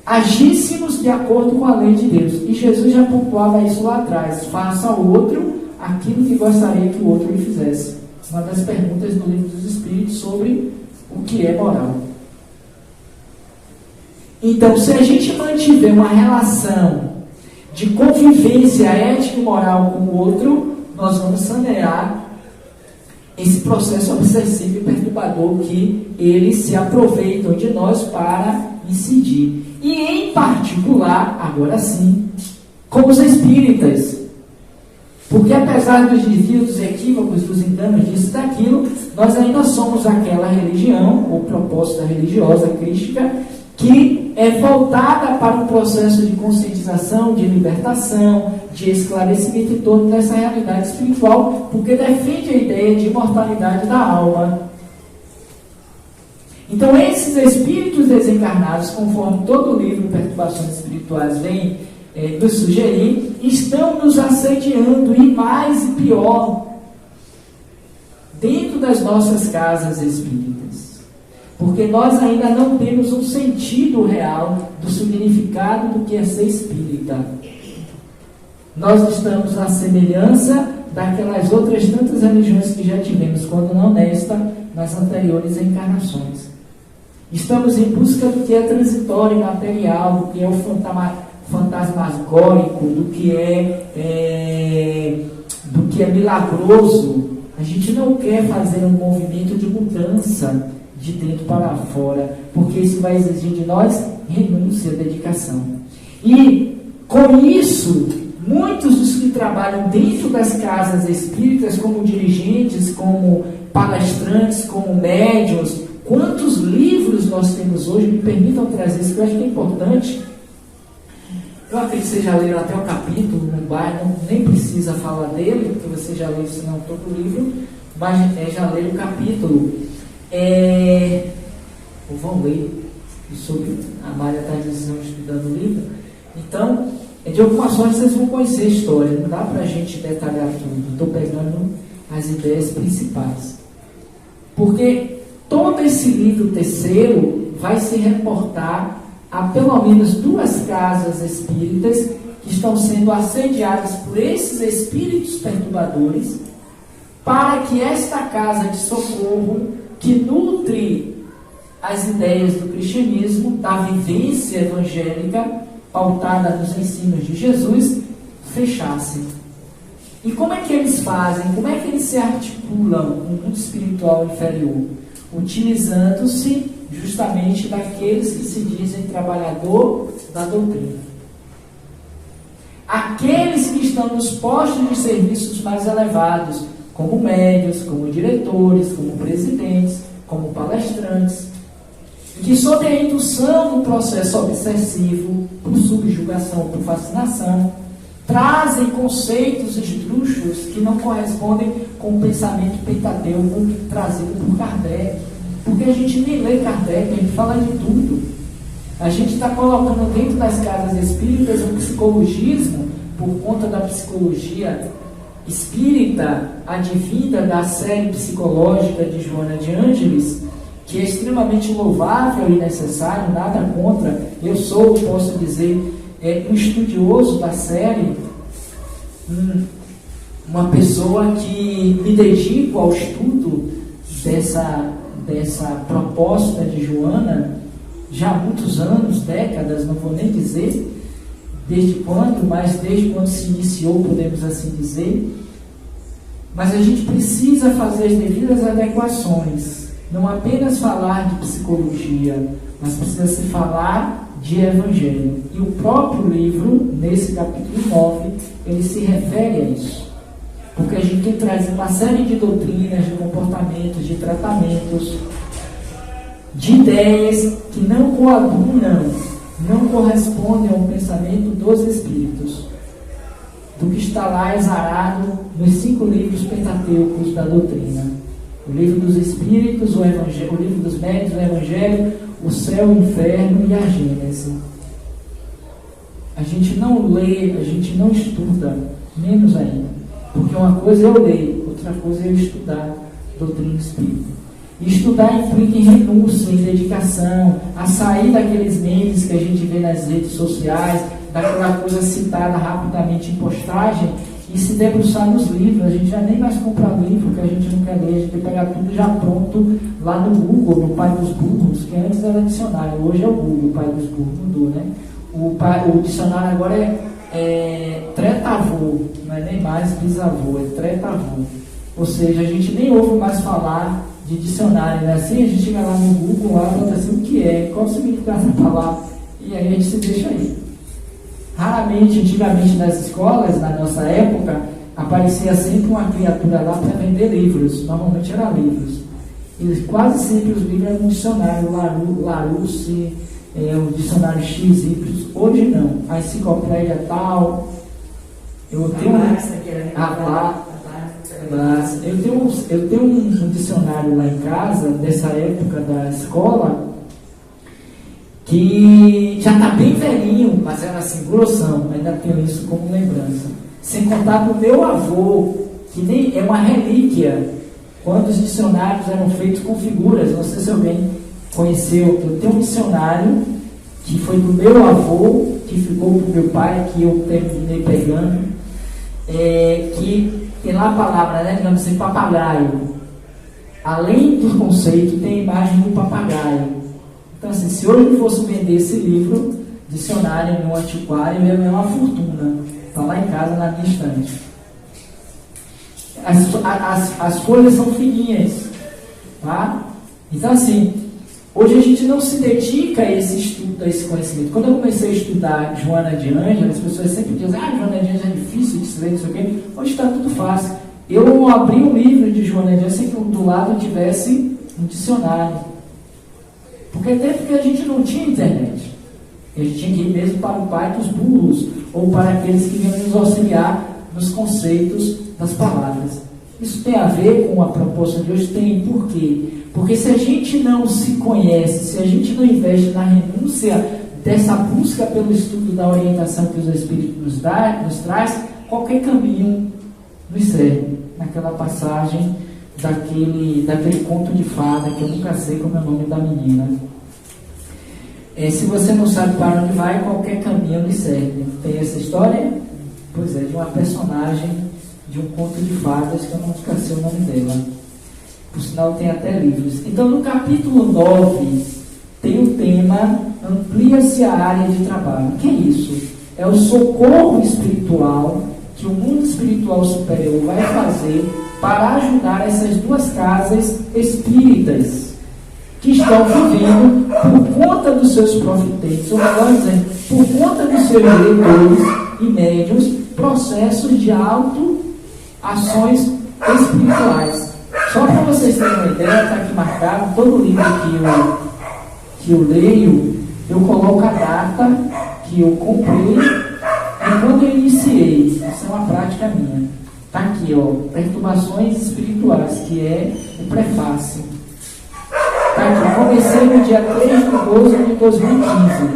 agíssemos de acordo com a lei de Deus. E Jesus já pontuava isso lá atrás: faça ao outro aquilo que gostaria que o outro lhe fizesse. Uma das perguntas no Livro dos Espíritos sobre o que é moral. Então, se a gente mantiver uma relação de convivência ética e moral com o outro, nós vamos sanear esse processo obsessivo e perturbador que eles se aproveitam de nós para incidir. E, em particular, agora sim, com os espíritas. Porque, apesar dos desvios, dos equívocos, dos enganos, disso e daquilo, nós ainda somos aquela religião, ou proposta religiosa crística, que é voltada para um processo de conscientização, de libertação, de esclarecimento em torno dessa realidade espiritual, porque defende a ideia de imortalidade da alma. Então, esses espíritos desencarnados, conforme todo o livro Perturbações Espirituais vem nos sugerir, estão nos assediando, e mais e pior, dentro das nossas casas espíritas. Porque nós ainda não temos um sentido real do significado do que é ser espírita. Nós estamos na semelhança daquelas outras tantas religiões que já tivemos, quando não nesta, nas anteriores encarnações. Estamos em busca do que é transitório e material, do que é o fantasmagórico, do que é milagroso. A gente não quer fazer um movimento de mudança de dentro para fora, porque isso vai exigir de nós renúncia, dedicação. E com isso, muitos dos que trabalham dentro das casas espíritas, como dirigentes, como palestrantes, como médiuns, quantos livros nós temos hoje, me permitam trazer isso, que eu acho que é importante. Eu acredito que vocês já leram até o capítulo no bairro, nem precisa falar dele, porque você já leu, senão, todo o livro, mas já leram o capítulo. Ou vão ler sobre, a Mária está dizendo, estudando o livro. Então, de alguma sorte vocês vão conhecer a história, não dá para a gente detalhar tudo, estou pegando as ideias principais. Porque todo esse livro terceiro vai se reportar a pelo menos 2 casas espíritas que estão sendo assediadas por esses espíritos perturbadores, para que esta casa de socorro, que nutre as ideias do cristianismo, da vivência evangélica, pautada nos ensinos de Jesus, fechasse. E como é que eles fazem? Como é que eles se articulam no mundo espiritual inferior? Utilizando-se justamente daqueles que se dizem trabalhador da doutrina. Aqueles que estão nos postos de serviços mais elevados, como médios, como diretores, como presidentes, como palestrantes, que sob a indução do processo obsessivo, por subjugação, por fascinação, trazem conceitos esdrúxulos que não correspondem com o pensamento pentateuco trazido por Kardec. Porque a gente nem lê Kardec, a gente fala de tudo. A gente está colocando dentro das casas espíritas um psicologismo, por conta da psicologia espírita, advinda da série psicológica de Joana de Ângeles, que é extremamente louvável e necessário, nada contra. Eu posso dizer, um estudioso da série, uma pessoa que me dedico ao estudo dessa proposta de Joana, já há muitos anos, décadas, não vou nem dizer desde quando, mas desde quando se iniciou, podemos assim dizer. Mas a gente precisa fazer as devidas adequações, não apenas falar de psicologia, mas precisa se falar de evangelho. E o próprio livro, nesse capítulo 9, ele se refere a isso. Porque a gente tem que trazer uma série de doutrinas, de comportamentos, de tratamentos, de ideias que não coadunam, não correspondem ao pensamento dos espíritos, do que está lá exarado nos 5 livros pentateucos da doutrina. O livro dos espíritos, o livro dos médiuns, o evangelho, o céu, o inferno e a Gênese. A gente não lê, a gente não estuda, menos ainda. Porque uma coisa é eu ler, outra coisa é eu estudar doutrina espírita. E estudar implica em renúncia, em dedicação, a sair daqueles memes que a gente vê nas redes sociais, daquela coisa citada rapidamente em postagem, e se debruçar nos livros. A gente já nem mais compra livro que a gente não quer ler, a gente tem que pegar tudo já pronto lá no Google, no pai dos burros, que antes era dicionário, hoje é o Google, o pai dos burros, mudou, né? O dicionário agora é tretavô, não é nem mais bisavô, é tretavô. Ou seja, a gente nem ouve mais falar de dicionário, né? Assim, a gente chega lá no Google, lá, bota assim o que é, qual o significado da palavra, e aí a gente se deixa aí. Raramente, antigamente nas escolas, na nossa época, aparecia sempre uma criatura lá para vender livros, normalmente eram livros. E quase sempre os livros eram um dicionário Larousse, um dicionário XY. Hoje não. A enciclopédia tal. Eu tenho um dicionário lá em casa, dessa época da escola, que já está bem velhinho, mas era assim, grossão, ainda tenho isso como lembrança. Sem contar do meu avô, que nem é uma relíquia, quando os dicionários eram feitos com figuras. Não sei se alguém conheceu, eu tenho um dicionário que foi do meu avô, que ficou para o meu pai, que eu terminei pegando, que tem lá a palavra, né, digamos assim, papagaio. Além do conceito, tem a imagem do papagaio. Então, assim, se hoje eu fosse vender esse livro, dicionário, no antiquário, eu ia ganhar uma fortuna. Está lá em casa, na minha estante. As folhas são fininhas, tá? Então, assim, hoje a gente não se dedica a esse estudo, a esse conhecimento. Quando eu comecei a estudar Joana de Ângela, as pessoas sempre dizem, Joana de Ângela é difícil de se ler, não sei o quê. Hoje está tudo fácil. Eu abri um livro de Joana de Ângela sem que do lado tivesse um dicionário. Porque até porque a gente não tinha internet. A gente tinha que ir mesmo para o pai dos burros, ou para aqueles que vinham nos auxiliar nos conceitos das palavras. Isso tem a ver com a proposta de hoje? Tem. Por quê? Porque se a gente não se conhece, se a gente não investe na renúncia dessa busca pelo estudo da orientação que os Espíritos nos traz, qualquer caminho nos serve. Naquela passagem daquele conto de fada, que eu nunca sei como é o nome da menina. Se você não sabe para onde vai, qualquer caminho lhe serve. Tem essa história? Pois é, de uma personagem de um conto de fadas, que eu nunca sei o nome dela. Por sinal, tem até livros. Então, no capítulo 9, tem o tema Amplia-se a área de trabalho. O que é isso? É o socorro espiritual que o mundo espiritual superior vai fazer para ajudar essas duas casas espíritas que estão vivendo, por conta dos seus profiteiros, ou melhor dizendo, por conta dos seus diretores e médios, processos de auto-ações espirituais. Só para vocês terem uma ideia, está aqui marcado, todo livro que eu leio, eu coloco a data que eu comprei e quando eu iniciei. Isso é uma prática minha. Está aqui, Perturbações Espirituais, que é o prefácio. Está aqui, comecei no dia 3 de 12 de 2015. O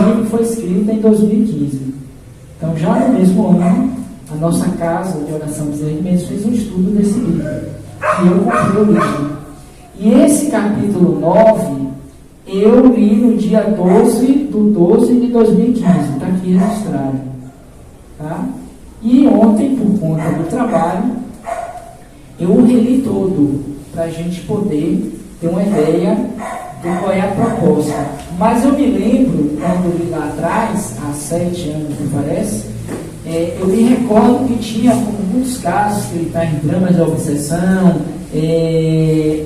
livro foi escrito em 2015. Então, já no mesmo ano, a nossa casa de oração dos Hermes fez um estudo desse livro. E eu comprei o livro. E esse capítulo 9, eu li no dia 12 de 12 de 2015. Está aqui registrado. Tá? E ontem, por conta do trabalho, eu o reli todo, para a gente poder ter uma ideia de qual é a proposta. Mas eu me lembro, quando eu li lá atrás, há 7 anos me parece, eu me recordo que tinha, como muitos casos, que ele está em dramas de obsessão,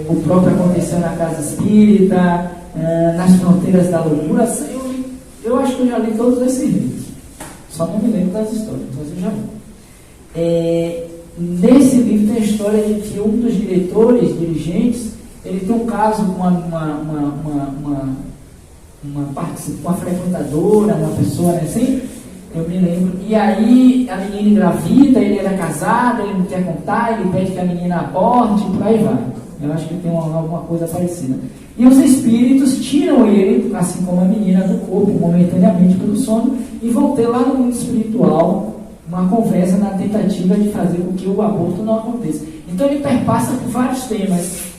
o próprio aconteceu na casa espírita, nas fronteiras da loucura. Eu acho que eu já li todos esses livros. Só não me lembro das histórias, mas eu já li. Nesse livro tem a história de que um dos diretores, dirigentes, ele tem um caso com uma frequentadora, uma pessoa, né, assim, eu me lembro. E aí a menina engravida, ele era casado, ele não quer contar, ele pede que a menina aborte, e por aí vai. Eu acho que tem alguma coisa parecida. E os espíritos tiram ele, assim como a menina, do corpo, momentaneamente pelo sono, e vão ter lá no mundo espiritual uma conversa na tentativa de fazer com que o aborto não aconteça. Então ele perpassa por vários temas.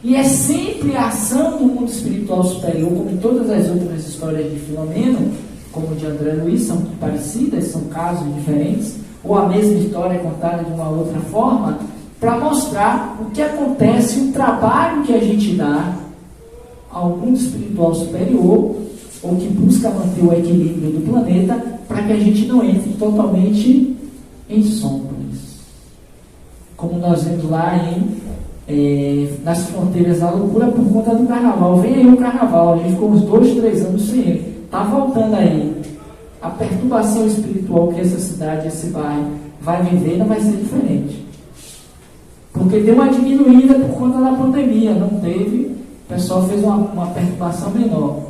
E é sempre a ação do mundo espiritual superior, como em todas as outras histórias de Filomeno, como de André Luiz, são parecidas, são casos diferentes, ou a mesma história contada de uma outra forma, para mostrar o que acontece, o trabalho que a gente dá ao mundo espiritual superior, ou que busca manter o equilíbrio do planeta, para que a gente não entre totalmente em sombras. Como nós vemos lá nas fronteiras da loucura, por conta do carnaval. Vem aí o carnaval, a gente ficou uns 2, 3 anos sem ele. Está voltando aí. A perturbação espiritual que essa cidade, esse bairro vai viver não vai ser diferente. porque deu uma diminuída por conta da pandemia, não teve, o pessoal fez uma perturbação menor.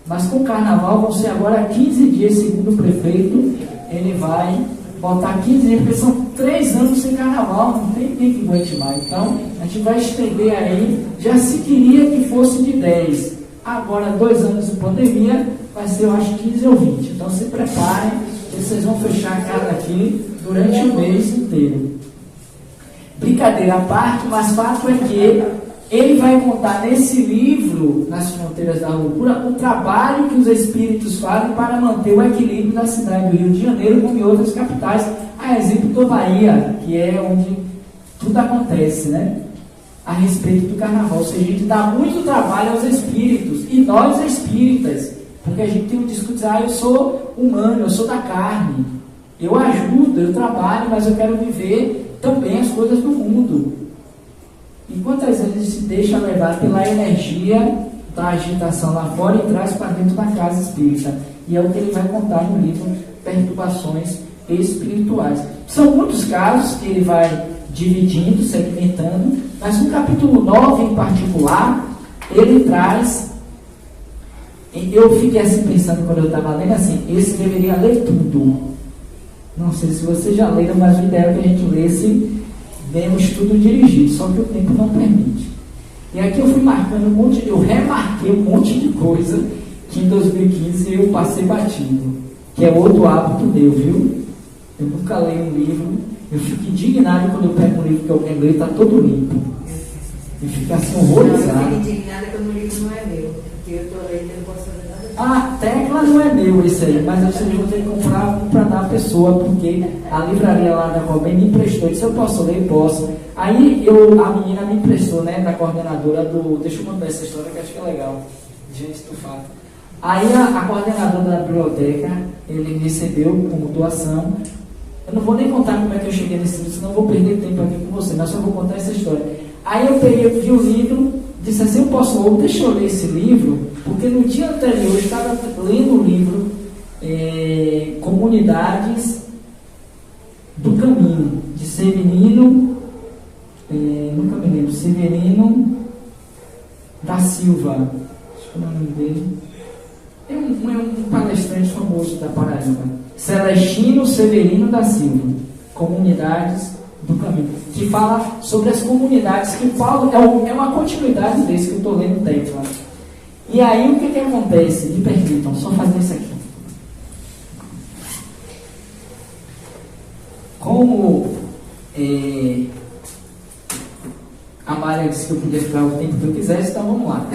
Mas com o carnaval vão ser agora 15 dias, segundo o prefeito, ele vai botar 15 dias, porque são 3 anos sem carnaval, não tem ninguém que aguente mais. Então, a gente vai estender aí, já se queria que fosse de 10, agora 2 anos de pandemia, vai ser, eu acho, 15 ou 20. Então, se preparem, que vocês vão fechar a casa aqui durante o mês inteiro. Brincadeira à parte, mas fato é que ele vai contar nesse livro, Nas Fronteiras da Loucura, o trabalho que os espíritos fazem para manter o equilíbrio da cidade do Rio de Janeiro, como em outras capitais, a exemplo da Bahia, que é onde tudo acontece, né? A respeito do carnaval. Ou seja, a gente dá muito trabalho aos espíritos, e nós espíritas, porque a gente tem um discurso de eu sou humano, eu sou da carne, eu ajudo, eu trabalho, mas eu quero viver também as coisas do mundo. E quantas vezes a gente se deixa levar pela energia da agitação lá fora e traz para dentro da casa espírita? E é o que ele vai contar no livro Perturbações Espirituais. São muitos casos que ele vai dividindo, segmentando, mas no capítulo 9 em particular, ele traz. Eu fiquei assim pensando quando eu estava lendo assim, esse deveria ler tudo. Não sei se vocês já leram, mas o ideal é que a gente lesse vendo estudo dirigido, só que o tempo não permite. E aqui eu fui marcando eu remarquei um monte de coisa que em 2015 eu passei batido, que é outro hábito meu, viu? Eu nunca leio um livro, eu fico indignado quando eu pego um livro que alguém lê e está todo limpo. Eu fico assim horrorizado. Eu fico indignada quando o livro não é meu, porque eu estou lendo e não posso fazer nada. A tecla não é meu isso aí, mas vocês vão ter que comprar um para dar à pessoa, porque a livraria lá da Coben me emprestou, disse eu posso ler, posso. Aí a menina me emprestou, né, da coordenadora do. Deixa eu contar essa história que acho que é legal, gente do fato. Aí a coordenadora da biblioteca, ele recebeu como doação. Eu não vou nem contar como é que eu cheguei nesse livro, senão eu vou perder tempo aqui com você, mas só vou contar essa história. Aí eu vi o livro, disse assim, eu posso ler, deixa eu ler esse livro, porque no dia anterior eu estava lendo o livro Comunidades do Caminho, de Severino, nunca me lembro, Severino da Silva, acho que é o nome dele, é um palestrante famoso da Paraíba, Celestino Severino da Silva, Comunidades do Caminho, que fala sobre as comunidades que Paulo é uma continuidade desse que eu estou lendo tecla. E aí o que acontece? Me permitam, só fazer isso aqui. Como a Maria disse que eu podia ficar o tempo que eu quisesse, então vamos lá.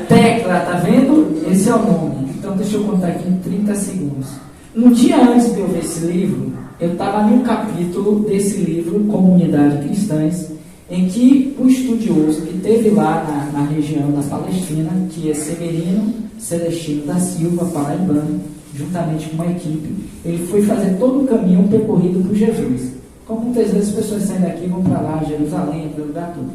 Tecla, tá vendo? Esse é o nome. Então deixa eu contar aqui em 30 segundos. Um dia antes de eu ver esse livro, eu estava num capítulo desse livro, Comunidade Cristãs, em que o estudioso que teve lá na região da Palestina, que é Severino Celestino da Silva, paraibano, juntamente com uma equipe, ele foi fazer todo o caminho percorrido por Jesus. Como muitas vezes as pessoas saem daqui e vão para lá, Jerusalém, para o lugar todo.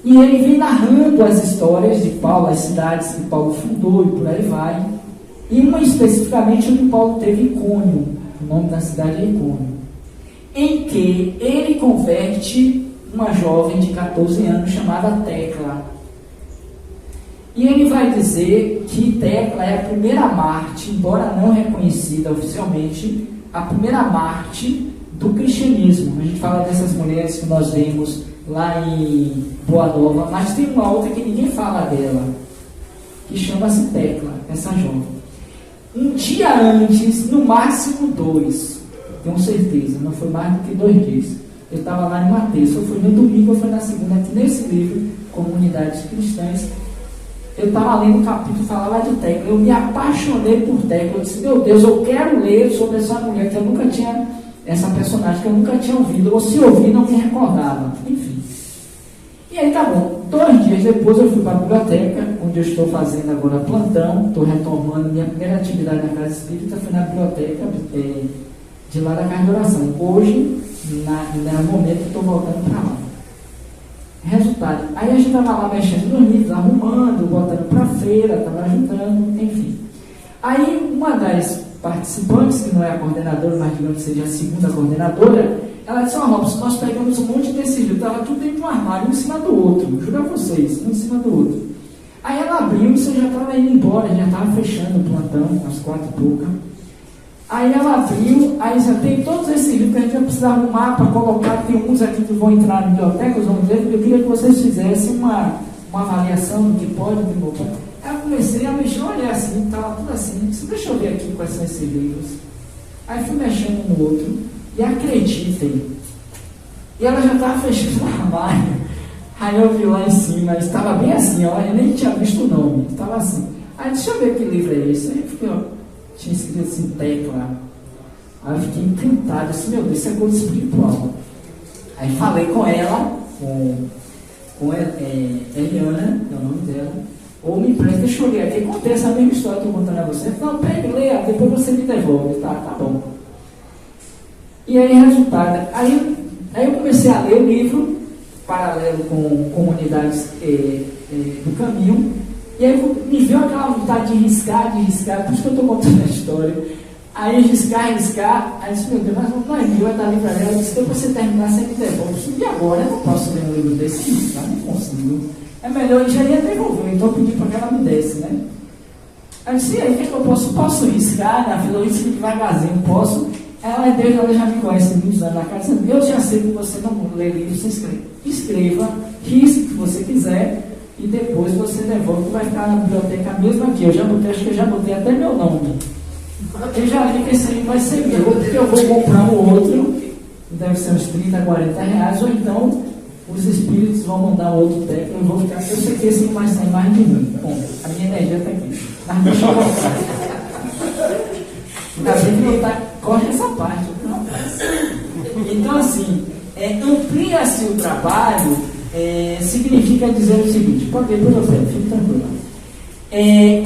E ele vem narrando as histórias de Paulo, as cidades que Paulo fundou e por aí vai. E uma especificamente onde Paulo teve Icônio, o nome da cidade é Icônio, em que ele converte uma jovem de 14 anos chamada Tecla. E ele vai dizer que Tecla é a primeira Marte, embora não reconhecida oficialmente, a primeira Marte do cristianismo. A gente fala dessas mulheres que nós vemos lá em Boa Nova, mas tem uma outra que ninguém fala dela, que chama-se Tecla, essa jovem. Um dia antes, no máximo 2, tenho certeza, não foi mais do que 2 dias. Eu estava lá em Mateus, ou foi no domingo ou foi na segunda, aqui nesse livro, Comunidades Cristãs. Eu estava lendo um capítulo que falava de Tecla. Eu me apaixonei por Tecla. Eu disse, meu Deus, eu quero ler sobre essa mulher que eu nunca tinha, essa personagem que eu nunca tinha ouvido, ou se ouvi, não me recordava. Enfim. E aí tá bom. 2 dias depois eu fui para a biblioteca, onde eu estou fazendo agora plantão, estou retomando minha primeira atividade na casa espírita, fui na biblioteca de lá da casa de oração. Hoje, no momento, estou voltando para lá. Resultado, aí a gente estava lá mexendo nos livros, arrumando, botando para feira, estava ajudando, enfim. Aí uma das participantes, que não é a coordenadora, mas digamos que seja a segunda coordenadora, Ela disse, Robson, nós pegamos um monte desse livro, estava tudo dentro de um armário, um em cima do outro, juro a vocês, um em cima do outro. Aí ela abriu e você já estava indo embora, já estava fechando o plantão, às 4h pouca. Aí ela abriu, aí já tem todos esses livros que a gente vai precisar arrumar para colocar, tem uns aqui que vão entrar na biblioteca, vamos ver, porque eu queria que vocês fizessem uma avaliação do que pode, do que não pode. Aí eu comecei a mexer, olhar assim, estava tudo assim, disse, deixa eu ver aqui quais são esses livros. Aí fui mexendo no outro, e acreditem, e ela já estava fechando o armário. Aí eu vi lá em cima, estava bem assim, ó, eu nem tinha visto o nome, estava assim. Aí deixa eu ver que livro é esse. Aí eu fiquei, ó, tinha escrito assim, tecla. Aí eu fiquei encantado, eu disse, meu Deus, isso é coisa espiritual. Aí falei com ela, com Eliana, é o nome dela, ou me empresta, deixa eu ler aqui, contei essa mesma história que eu estou contando a você. Não, pega, leia, depois você me devolve, tá bom. E aí, resultado, aí eu comecei a ler o livro, paralelo com Comunidades do Caminho, e aí me veio aquela vontade de riscar, por isso que eu estou contando a história. Aí riscar, aí disse, meu Deus, mas não é meu, é da livraria. Ela disse, depois você terminar, você me devolve. Eu disse, e agora? Eu não posso ler um livro desse, não consigo. É melhor, eu já ia devolver, então eu pedi para que ela me desse, né? Aí eu disse, e aí, o que é que eu posso? Posso riscar? Minha filha, eu disse devagarzinho, posso. Ela, Deus, ela já me conhece muitos anos na casa, eu já sei que você não lê livro, você escreva, risque o que você quiser, e depois você devolve, que vai ficar na biblioteca mesmo aqui. Eu já botei, acho que eu já botei até meu nome. Eu já vi que esse aí vai ser meu, porque eu vou comprar um outro, deve ser uns 30, 40 reais, ou então os espíritos vão mandar um outro técnico, eu vou ficar, eu sei que esse não vai sair mais de mim. Bom, a minha energia está aqui. Mas deixa eu mostrar. Ainda bem que não tá, corre essa parte. Não. Então, assim, amplia-se o trabalho, significa dizer o seguinte, pode ver, por exemplo, fique tranquilo.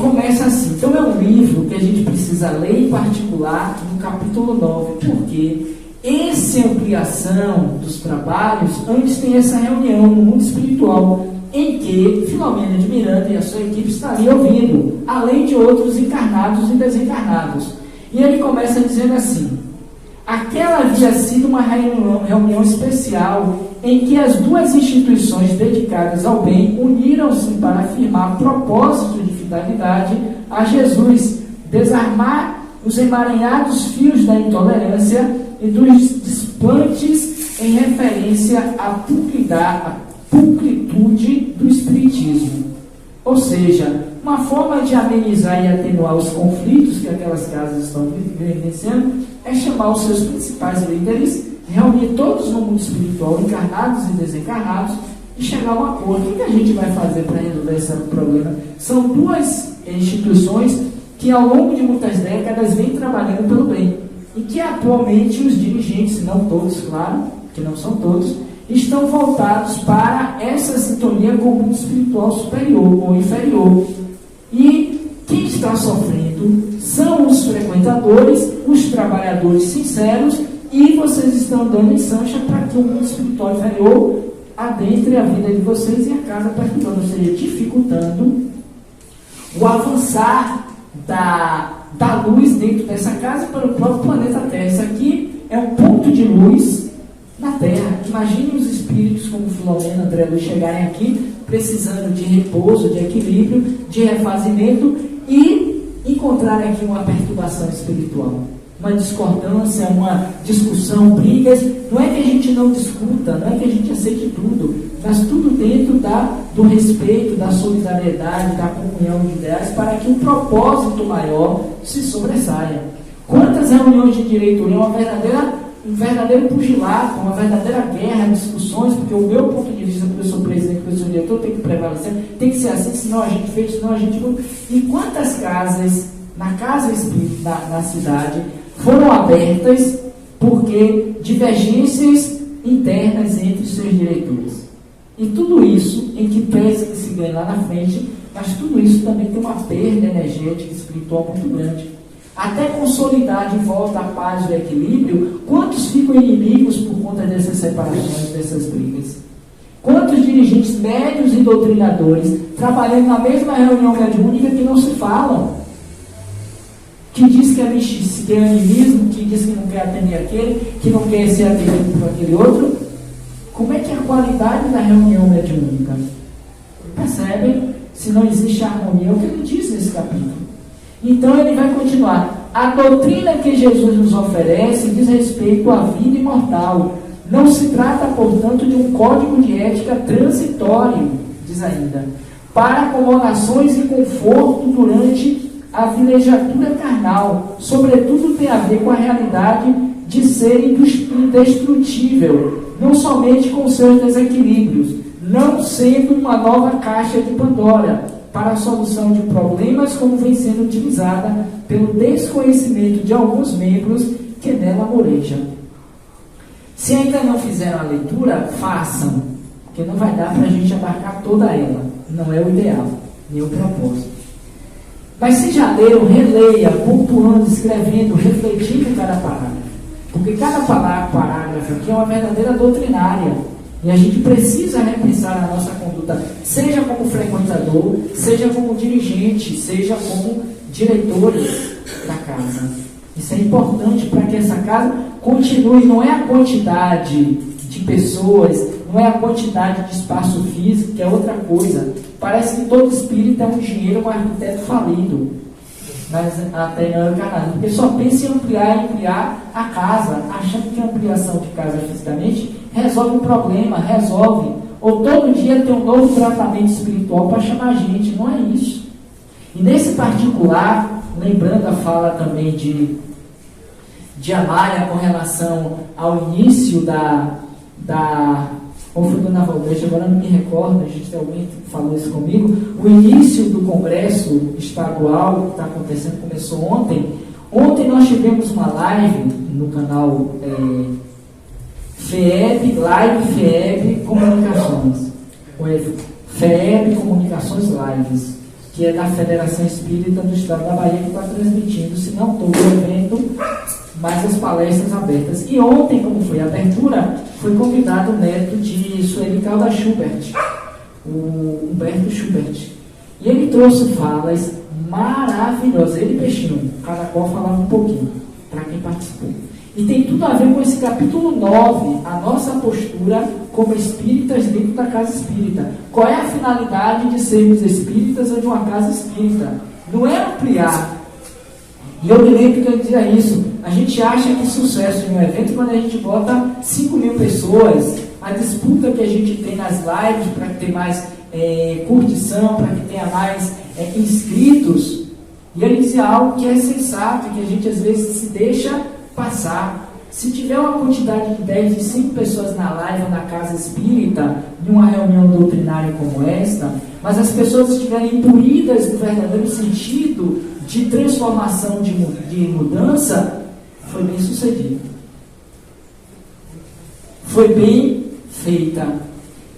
Começa assim, então é um livro que a gente precisa ler em particular no capítulo 9, porque essa ampliação dos trabalhos, antes tem essa reunião no mundo espiritual, em que Filomena de Miranda e a sua equipe estariam ouvindo, além de outros encarnados e desencarnados. E ele começa dizendo assim, aquela havia sido uma reunião especial em que as duas instituições dedicadas ao bem uniram-se para afirmar propósito de fidelidade a Jesus, desarmar os emaranhados fios da intolerância e dos desplantes em referência à pulcritude do Espiritismo. Ou seja, uma forma de amenizar e atenuar os conflitos que aquelas casas estão vivenciando é chamar os seus principais líderes, reunir todos no mundo espiritual, encarnados e desencarnados, e chegar a um acordo. O que a gente vai fazer para resolver esse problema? São duas instituições que ao longo de muitas décadas vêm trabalhando pelo bem, e que atualmente os dirigentes, não todos, claro, que não são todos, estão voltados para essa sintonia com o mundo espiritual superior ou inferior. E quem está sofrendo são os frequentadores, os trabalhadores sinceros, e vocês estão dando ensancha para que o mundo espiritual inferior adentre a vida de vocês e a casa perturbando, ou seja, dificultando o avançar da luz dentro dessa casa para o próprio planeta Terra. Isso aqui é um ponto de luz na Terra. Imagine os espíritos como Filomena, André Luiz chegarem aqui precisando de repouso, de equilíbrio, de refazimento e encontrarem aqui uma perturbação espiritual, uma discordância, uma discussão, brigas. Não é que a gente não discuta, não é que a gente aceite tudo, mas tudo dentro do respeito, da solidariedade, da comunhão de ideais, para que um propósito maior se sobressaia. Quantas reuniões de diretoria, um verdadeiro pugilato, uma verdadeira guerra, discussões, porque o meu ponto de vista, porque eu sou presidente, porque eu sou diretor, tem que prevalecer, tem que ser assim, senão a gente fez, senão a gente não. E quantas casas, na casa espírita, na cidade, foram abertas porque divergências internas entre os seus diretores. E tudo isso, em que pesa que se ganha lá na frente, mas tudo isso também tem uma perda energética e espiritual muito grande. Até consolidar de volta a paz e o equilíbrio, quantos ficam inimigos por conta dessas separações, dessas brigas? Quantos dirigentes médios e doutrinadores trabalhando na mesma reunião mediúnica que não se falam? que diz que é animismo, que diz que não quer atender aquele, que não quer ser atendido por aquele outro. Como é que é a qualidade da reunião mediúnica? Percebem? Se não existe harmonia, é o que ele diz nesse capítulo. Então ele vai continuar. A doutrina que Jesus nos oferece diz respeito à vida imortal. Não se trata, portanto, de um código de ética transitório, diz ainda, para acomodações e conforto durante a vilegiatura carnal. Sobretudo tem a ver com a realidade de ser indestrutível, não somente com seus desequilíbrios, não sendo uma nova caixa de Pandora para a solução de problemas, como vem sendo utilizada pelo desconhecimento de alguns membros que nela morejam. Se ainda não fizeram a leitura, façam, porque não vai dar para a gente abarcar toda ela. Não é o ideal, nem o propósito. Mas se já leram, releia, pontuando, escrevendo, refletindo cada parágrafo. Porque cada parágrafo aqui é uma verdadeira doutrinária. E a gente precisa repensar a nossa conduta, seja como frequentador, seja como dirigente, seja como diretores da casa. Isso é importante para que essa casa continue. Não é a quantidade de pessoas, não é a quantidade de espaço físico, que é outra coisa. Parece que todo espírita é um engenheiro, um arquiteto falido. Mas até não é o canal, porque só pensa em ampliar a casa, achando que a ampliação de casa fisicamente resolve o problema, ou todo dia tem um novo tratamento espiritual para chamar a gente. Não é isso. E nesse particular, lembrando a fala também de Amália com relação ao início como foi Dona Valdete, agora não me recordo, a gente tem alguém que falou isso comigo, o início do congresso estadual que está acontecendo, começou ontem. Ontem nós tivemos uma live no canal Live FEB Comunicações, FEB Comunicações Lives, que é da Federação Espírita do Estado da Bahia, que está transmitindo, se não todo o evento, mas as palestras abertas. E ontem, como foi a abertura, foi convidado o neto de Sueli Calda Schubert, o Humberto Schubert. E ele trouxe falas maravilhosas, ele e Peixinho, cada qual falava um pouquinho, para quem participou. E tem tudo a ver com esse capítulo 9, a nossa postura como espíritas dentro da casa espírita. Qual é a finalidade de sermos espíritas ou de uma casa espírita? Não é ampliar. E eu me lembro que eu dizia isso. A gente acha que sucesso em um evento quando a gente bota 5.000 pessoas, a disputa que a gente tem nas lives para ter mais curtição, para que tenha mais inscritos. E ele dizia algo que é sensato, que a gente às vezes se deixa passar. Se tiver uma quantidade de 10, de 5 pessoas na live ou na casa espírita, em uma reunião doutrinária como esta, mas as pessoas estiverem imbuídas no verdadeiro sentido de transformação, de mudança, foi bem sucedido. Foi bem feita.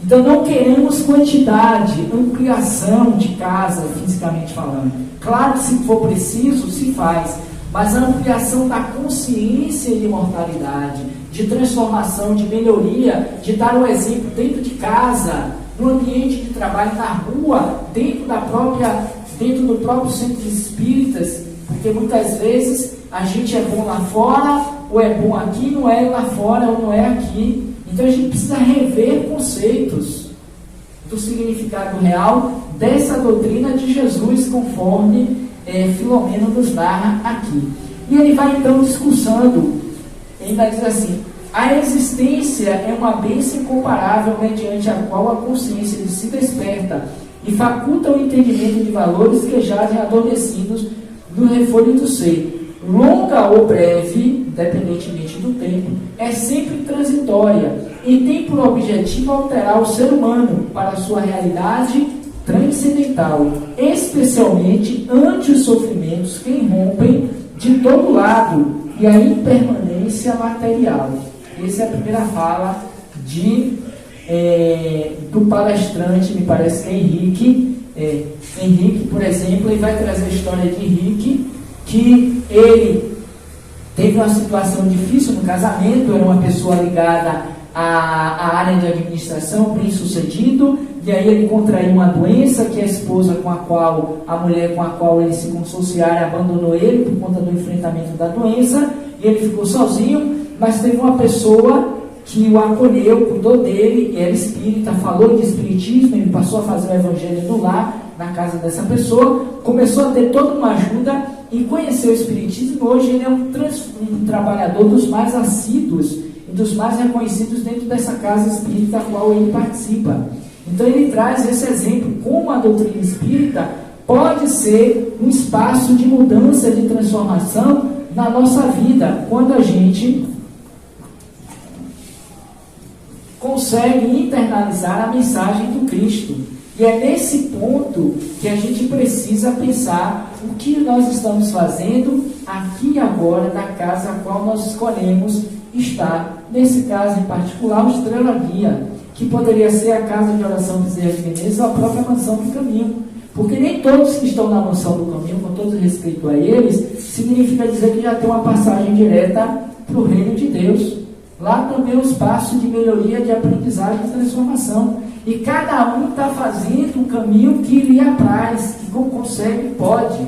Então não queremos quantidade, ampliação de casa, fisicamente falando. Claro que se for preciso, se faz. Mas a ampliação da consciência de imortalidade, de transformação, de melhoria, de dar o exemplo dentro de casa, no ambiente de trabalho, na rua, dentro do próprio centro de espíritas, porque muitas vezes a gente é bom lá fora, ou é bom aqui, não é lá fora, ou não é aqui. Então a gente precisa rever conceitos do significado real dessa doutrina de Jesus, conforme Filomeno nos narra aqui. E ele vai então discursando, ele vai dizer assim: a existência é uma bênção incomparável mediante a qual a consciência de si desperta e faculta o entendimento de valores que jazem adormecidos no refolho do ser. Longa ou breve, independentemente do tempo, é sempre transitória e tem por objetivo alterar o ser humano para a sua realidade transcendental, especialmente ante os sofrimentos que irrompem de todo lado e a impermanência material. Essa é a primeira fala do palestrante, me parece que é Henrique. Henrique, por exemplo, ele vai trazer a história de Henrique, que ele teve uma situação difícil no casamento, era uma pessoa ligada à área de administração, bem sucedido, e aí ele contraiu uma doença que a mulher com a qual ele se consociara abandonou ele por conta do enfrentamento da doença, e ele ficou sozinho, mas teve uma pessoa que o acolheu, cuidou dele, era espírita, falou de espiritismo, ele passou a fazer o evangelho no lar, na casa dessa pessoa, começou a ter toda uma ajuda e conheceu o espiritismo. Hoje ele é um trabalhador dos mais assíduos e dos mais reconhecidos dentro dessa casa espírita a qual ele participa. Então ele traz esse exemplo, como a doutrina espírita pode ser um espaço de mudança, de transformação na nossa vida, quando a gente consegue internalizar a mensagem do Cristo. E é nesse ponto que a gente precisa pensar o que nós estamos fazendo aqui e agora na casa a qual nós escolhemos estar. Nesse caso em particular, o Estrela Guia, que poderia ser a casa de oração Bezerra de Menezes ou a própria Mansão do Caminho. Porque nem todos que estão na Mansão do Caminho, com todo respeito a eles, significa dizer que já tem uma passagem direta para o reino de Deus. Lá também é um espaço de melhoria, de aprendizagem e transformação. E cada um está fazendo um caminho que lhe apraz, que como consegue, pode.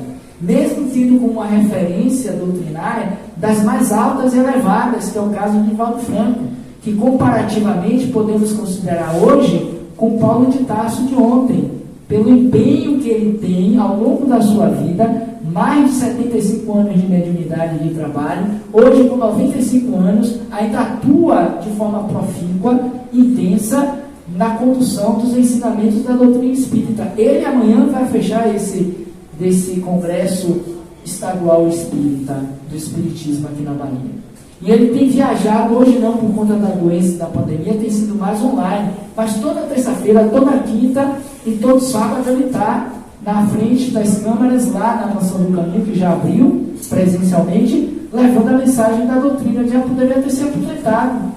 Mesmo tendo como uma referência doutrinária das mais altas e elevadas, que é o caso de Divaldo Franco, que comparativamente podemos considerar hoje com Paulo de Tarso de ontem, pelo empenho que ele tem ao longo da sua vida, mais de 75 anos de mediunidade e de trabalho, hoje com 95 anos, ainda atua de forma profícua, intensa, na condução dos ensinamentos da doutrina espírita. Ele amanhã vai fechar desse congresso estadual espírita, do espiritismo aqui na Bahia. E ele tem viajado, hoje não por conta da doença e da pandemia, tem sido mais online, mas toda terça-feira, toda quinta e todo sábado ele está na frente das câmaras lá na Mansão do Caminho, que já abriu presencialmente, levando a mensagem da doutrina. Já poderia ter se aposentado.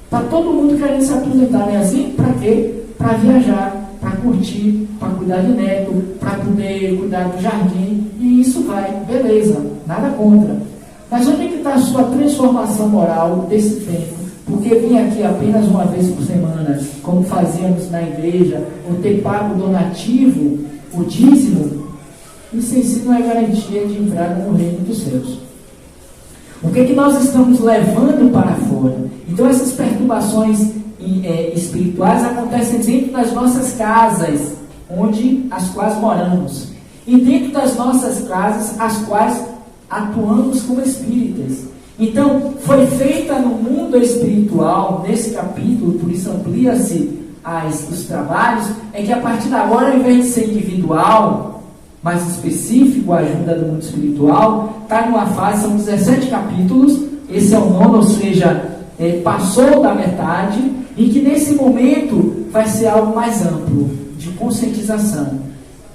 Está todo mundo querendo se aposentar, não é assim? Para quê? Para viajar, para curtir, para cuidar de neto, para poder cuidar do jardim, e isso vai, beleza, nada contra. Mas onde é que está a sua transformação moral desse tempo? Porque vir aqui apenas uma vez por semana, como fazíamos na igreja, ou ter pago o donativo, o dízimo, isso em si não é garantia de entrada no reino dos céus. O que é que nós estamos levando para fora? Então essas perturbações espirituais acontecem dentro das nossas casas, as quais moramos, e dentro das nossas casas, as quais atuamos como espíritas. Então, foi feita no mundo espiritual, nesse capítulo, por isso amplia-se os trabalhos, é que a partir de agora, ao invés de ser individual, mais específico, a ajuda do mundo espiritual, está numa fase, são 17 capítulos, esse é o 9º, ou seja, passou da metade, e que nesse momento vai ser algo mais amplo, de conscientização.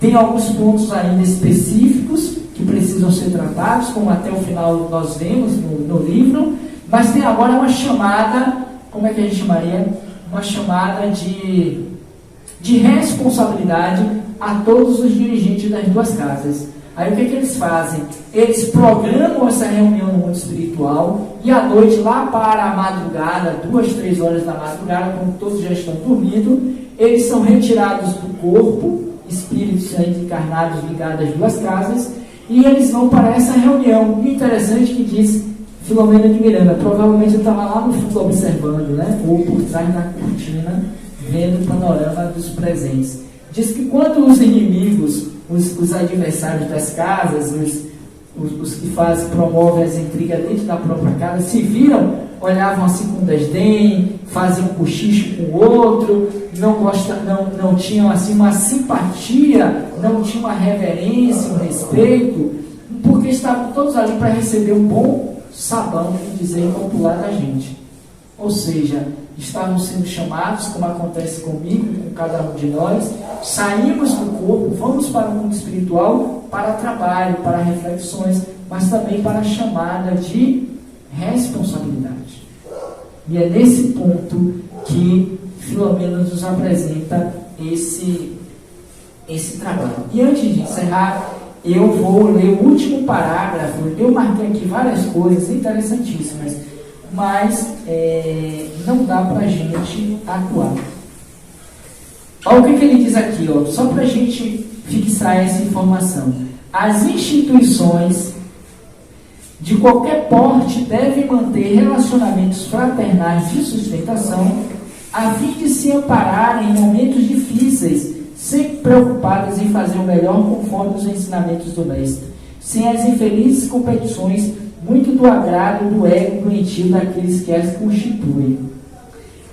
Tem alguns pontos ainda específicos que precisam ser tratados, como até o final nós vemos no livro, mas tem agora uma chamada, como é que a gente chamaria? Uma chamada de responsabilidade a todos os dirigentes das duas casas. Aí o que eles fazem? Eles programam essa reunião no mundo espiritual e à noite, lá para a madrugada, 2, 3 horas da madrugada, quando todos já estão dormindo, eles são retirados do corpo, espíritos encarnados ligados às duas casas, e eles vão para essa reunião. E interessante que diz Filomena de Miranda, provavelmente eu estava lá no fundo observando, né? Ou por trás da cortina, vendo o panorama dos presentes. Diz que quando os inimigos, os adversários das casas, os que promovem as intrigas dentro da própria casa, se viram, olhavam assim com desdém, faziam um cochicho com o outro, não tinham assim uma simpatia, não tinham uma reverência, um respeito, porque estavam todos ali para receber um bom sabão, que dizer popular da gente. Ou seja, estavam sendo chamados, como acontece comigo, com cada um de nós, saímos do corpo, vamos para o mundo espiritual para trabalho, para reflexões, mas também para a chamada de responsabilidade. E é nesse ponto que Filomena nos apresenta esse trabalho. E antes de encerrar, eu vou ler o último parágrafo. Eu marquei aqui várias coisas interessantíssimas, mas não dá para a gente atuar. Olha o que ele diz aqui, ó, só para a gente fixar essa informação. As instituições de qualquer porte devem manter relacionamentos fraternais de sustentação a fim de se ampararem em momentos difíceis, sempre preocupadas em fazer o melhor conforme os ensinamentos do Mestre, sem as infelizes competições muito do agrado do ego doentio daqueles que as constituem.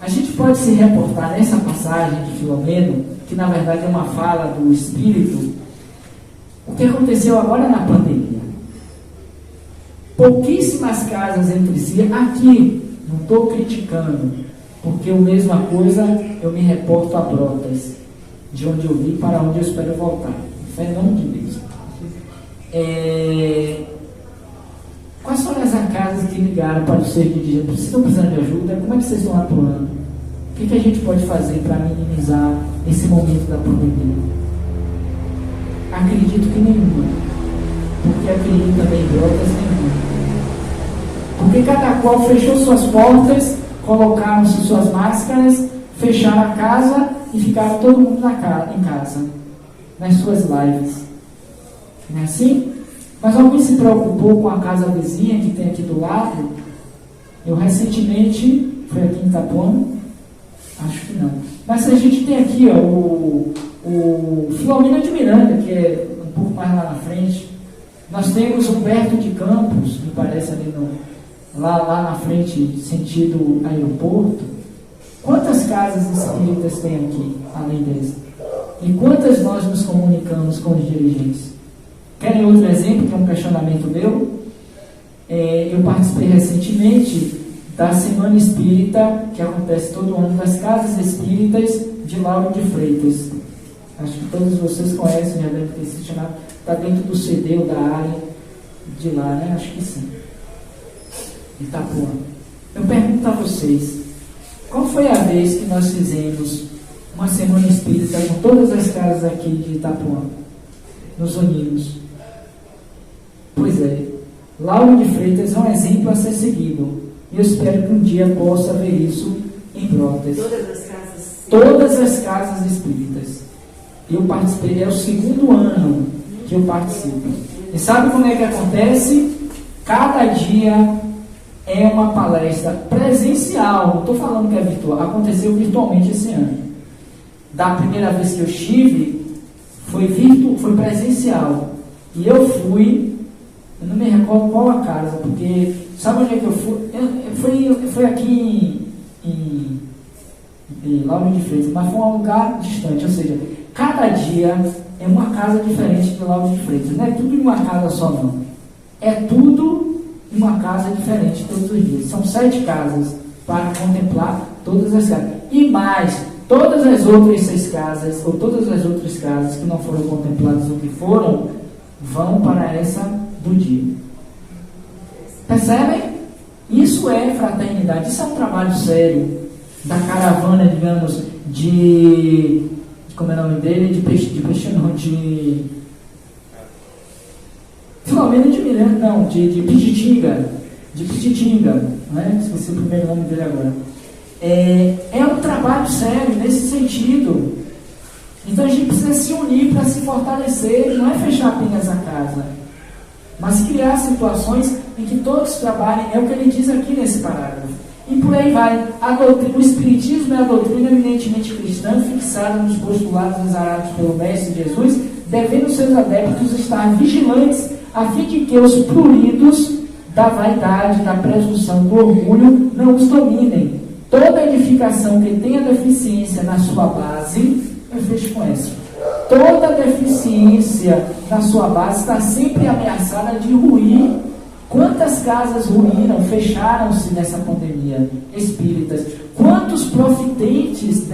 A gente pode se reportar nessa passagem de Filomeno, que na verdade é uma fala do Espírito, o que aconteceu agora na pandemia. Pouquíssimas casas entre si, aqui, não estou criticando, porque a mesma coisa eu me reporto a Brotas, de onde eu vim para onde eu espero voltar. Fé em nome de Deus. Quais foram as casas que ligaram para o serviço de Jesus? Vocês estão precisando de ajuda? Como é que vocês estão atuando? O que a gente pode fazer para minimizar esse momento da pandemia? Acredito que nenhuma. Porque acredito também em Brotas nenhuma. Porque cada qual fechou suas portas, colocaram-se suas máscaras, fecharam a casa e ficaram todo mundo em casa, nas suas lives. Não é assim? Mas alguém se preocupou com a casa vizinha que tem aqui do lado? Eu recentemente, foi aqui em Itapuã? Acho que não. Mas a gente tem aqui ó, o Filomeno de Miranda, que é um pouco mais lá na frente. Nós temos Humberto de Campos, me parece ali lá na frente, sentido aeroporto. Quantas casas espíritas tem aqui, além dessa? E quantas nós nos comunicamos com os dirigentes? Querem outro exemplo, que é um questionamento meu? Eu participei recentemente da Semana Espírita, que acontece todo ano, das Casas Espíritas de Lauro de Freitas. Acho que todos vocês conhecem, já devem ter assistido. Está dentro do CD ou da área de lá, né? Acho que sim. Itapuã. Eu pergunto a vocês, qual foi a vez que nós fizemos uma Semana Espírita com todas as casas aqui de Itapuã? Nos unimos. Pois é, Lauro de Freitas é um exemplo a ser seguido. E eu espero que um dia possa ver isso em Brotas. Todas as casas espíritas. Eu participei, é o 2º ano que eu participo. E sabe como é que acontece? Cada dia é uma palestra presencial. Não estou falando que é virtual. Aconteceu virtualmente esse ano. Da primeira vez que eu estive, foi presencial. E eu fui, eu não me recordo qual a casa, porque sabe onde é que eu fui? Foi aqui em Lauro de Freitas, mas foi um lugar distante, ou seja, cada dia é uma casa diferente de Lauro de Freitas. Não é tudo em uma casa só, não. É tudo em uma casa diferente todos os dias. São 7 casas para contemplar todas as casas. E mais, todas as outras 6 casas, ou todas as outras casas que não foram contempladas ou que foram, vão para essa do dia. Percebem? Isso é fraternidade, isso é um trabalho sério da caravana, digamos, como é o nome dele? De Filomeno de Miranda, não, de Pititinga, né? Esqueci o primeiro nome dele agora. É um trabalho sério nesse sentido. Então a gente precisa se unir para se fortalecer, não é fechar apenas a casa, mas criar situações em que todos trabalhem, é o que ele diz aqui nesse parágrafo. E por aí vai. O Espiritismo é a doutrina eminentemente cristã, fixada nos postulados exalados pelo Mestre Jesus, devendo seus adeptos estar vigilantes, a fim de que os pruridos da vaidade, da presunção, do orgulho, não os dominem. Toda edificação que tenha deficiência na sua base, eu fecho com essa. Toda deficiência na sua base está sempre ameaçada de ruir. Quantas casas ruíram, fecharam-se nessa pandemia espíritas? Quantos profitentes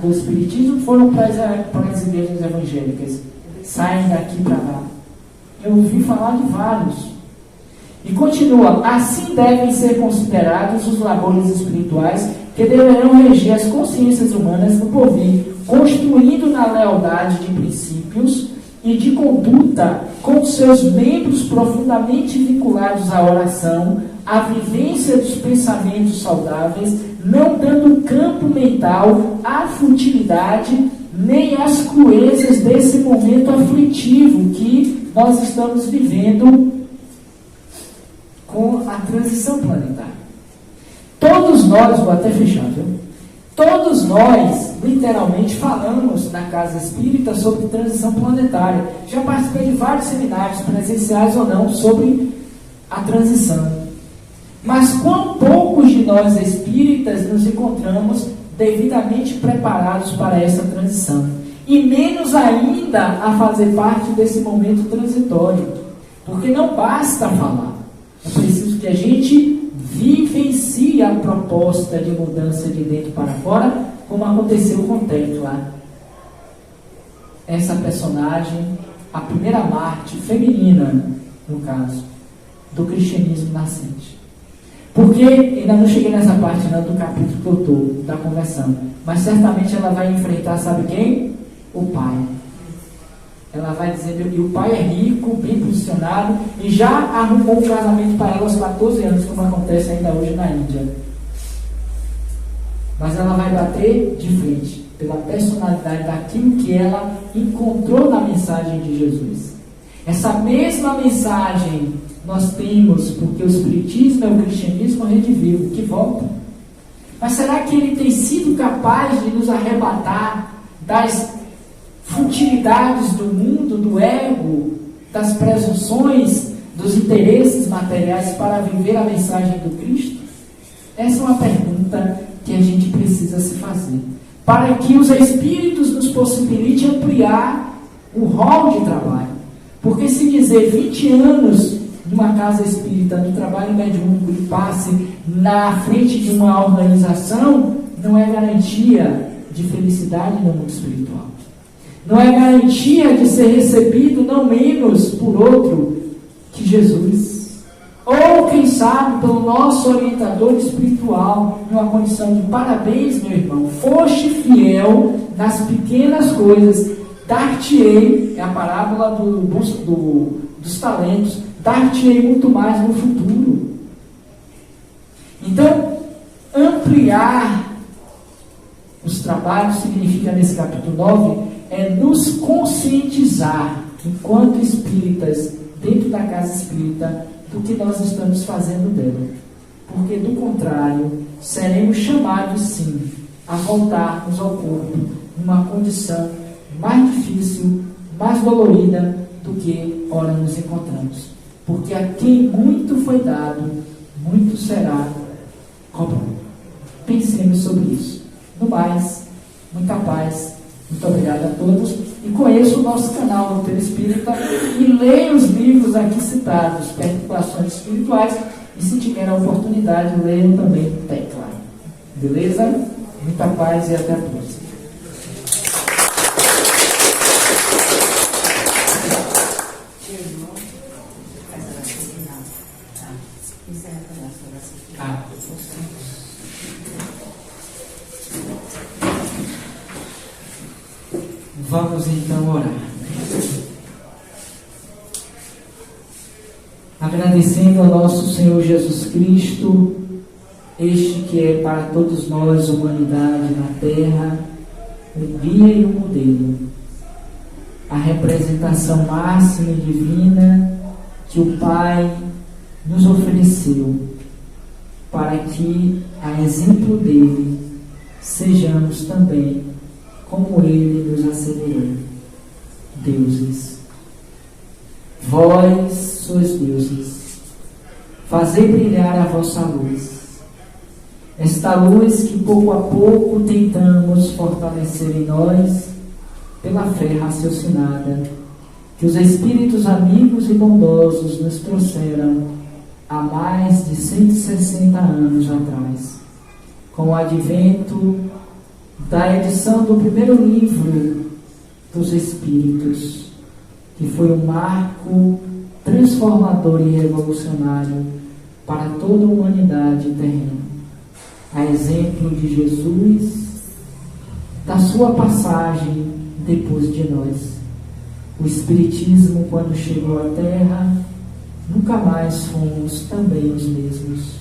do espiritismo foram para as igrejas evangélicas? Saem daqui para lá. Eu ouvi falar de vários. E continua, assim devem ser considerados os labores espirituais que deverão reger as consciências humanas no porvir, construindo na lealdade de princípios e de conduta com seus membros profundamente vinculados à oração, à vivência dos pensamentos saudáveis, não dando campo mental à futilidade nem às cruezas desse momento aflitivo que nós estamos vivendo com a transição planetária. Todos nós, vou até fechar, viu? Todos nós, literalmente, falamos na Casa Espírita sobre transição planetária. Já participei de vários seminários, presenciais ou não, sobre a transição. Mas quão poucos de nós espíritas nos encontramos devidamente preparados para essa transição? E menos ainda a fazer parte desse momento transitório. Porque não basta falar. É preciso que a gente vivencie a proposta de mudança de dentro para fora, como aconteceu com Tecla. Essa personagem, a primeira Marte feminina, no caso, do cristianismo nascente. Porque, ainda não cheguei nessa parte não, do capítulo que eu estou, da conversão, mas certamente ela vai enfrentar, sabe quem? O pai. Ela vai dizer, e o pai é rico, bem posicionado, e já arrumou um casamento para ela aos 14 anos, como acontece ainda hoje na Índia. Mas ela vai bater de frente, pela personalidade daquilo que ela encontrou na mensagem de Jesus. Essa mesma mensagem nós temos, porque o Espiritismo é o cristianismo redivivo, que volta. Mas será que ele tem sido capaz de nos arrebatar das futilidades do mundo, do ego, das presunções, dos interesses materiais para viver a mensagem do Cristo? Essa é uma pergunta que a gente precisa se fazer. Para que os Espíritos nos possibilitem ampliar o rol de trabalho. Porque se dizer 20 anos numa casa espírita, no trabalho mediúnico e passe na frente de uma organização, não é garantia de felicidade no mundo espiritual. Não é garantia de ser recebido não menos por outro que Jesus. Ou, quem sabe, pelo nosso orientador espiritual, numa condição de parabéns, meu irmão, foste fiel nas pequenas coisas, dar-te-ei, é a parábola dos talentos, dar-te-ei muito mais no futuro. Então, ampliar os trabalhos significa, nesse capítulo 9, é nos conscientizar, enquanto espíritas, dentro da casa espírita, do que nós estamos fazendo dela. Porque, do contrário, seremos chamados, sim, a voltarmos ao corpo numa condição mais difícil, mais dolorida do que ora nos encontramos. Porque a quem muito foi dado, muito será cobrado. Pensemos sobre isso. No mais, muita paz. Muito obrigado a todos. E conheça o nosso canal no Telespírita e leia os livros aqui citados, Perturbações Espirituais, e se tiver a oportunidade, leiam também Tecla. Beleza? Muita paz e até a próxima. Vamos então orar. Agradecendo ao nosso Senhor Jesus Cristo, este que é para todos nós, humanidade na terra, o guia e o modelo, a representação máxima e divina que o Pai nos ofereceu, para que, a exemplo dele, sejamos também como ele nos assemelhou, deuses. Vós sois deuses, fazei brilhar a vossa luz. Esta luz que pouco a pouco tentamos fortalecer em nós, pela fé raciocinada, que os Espíritos amigos e bondosos nos trouxeram há mais de 160 anos atrás, com o advento da edição do primeiro livro dos Espíritos, que foi um marco transformador e revolucionário para toda a humanidade terrena, a exemplo de Jesus, da sua passagem depois de nós. O Espiritismo, quando chegou à Terra, nunca mais fomos também os mesmos.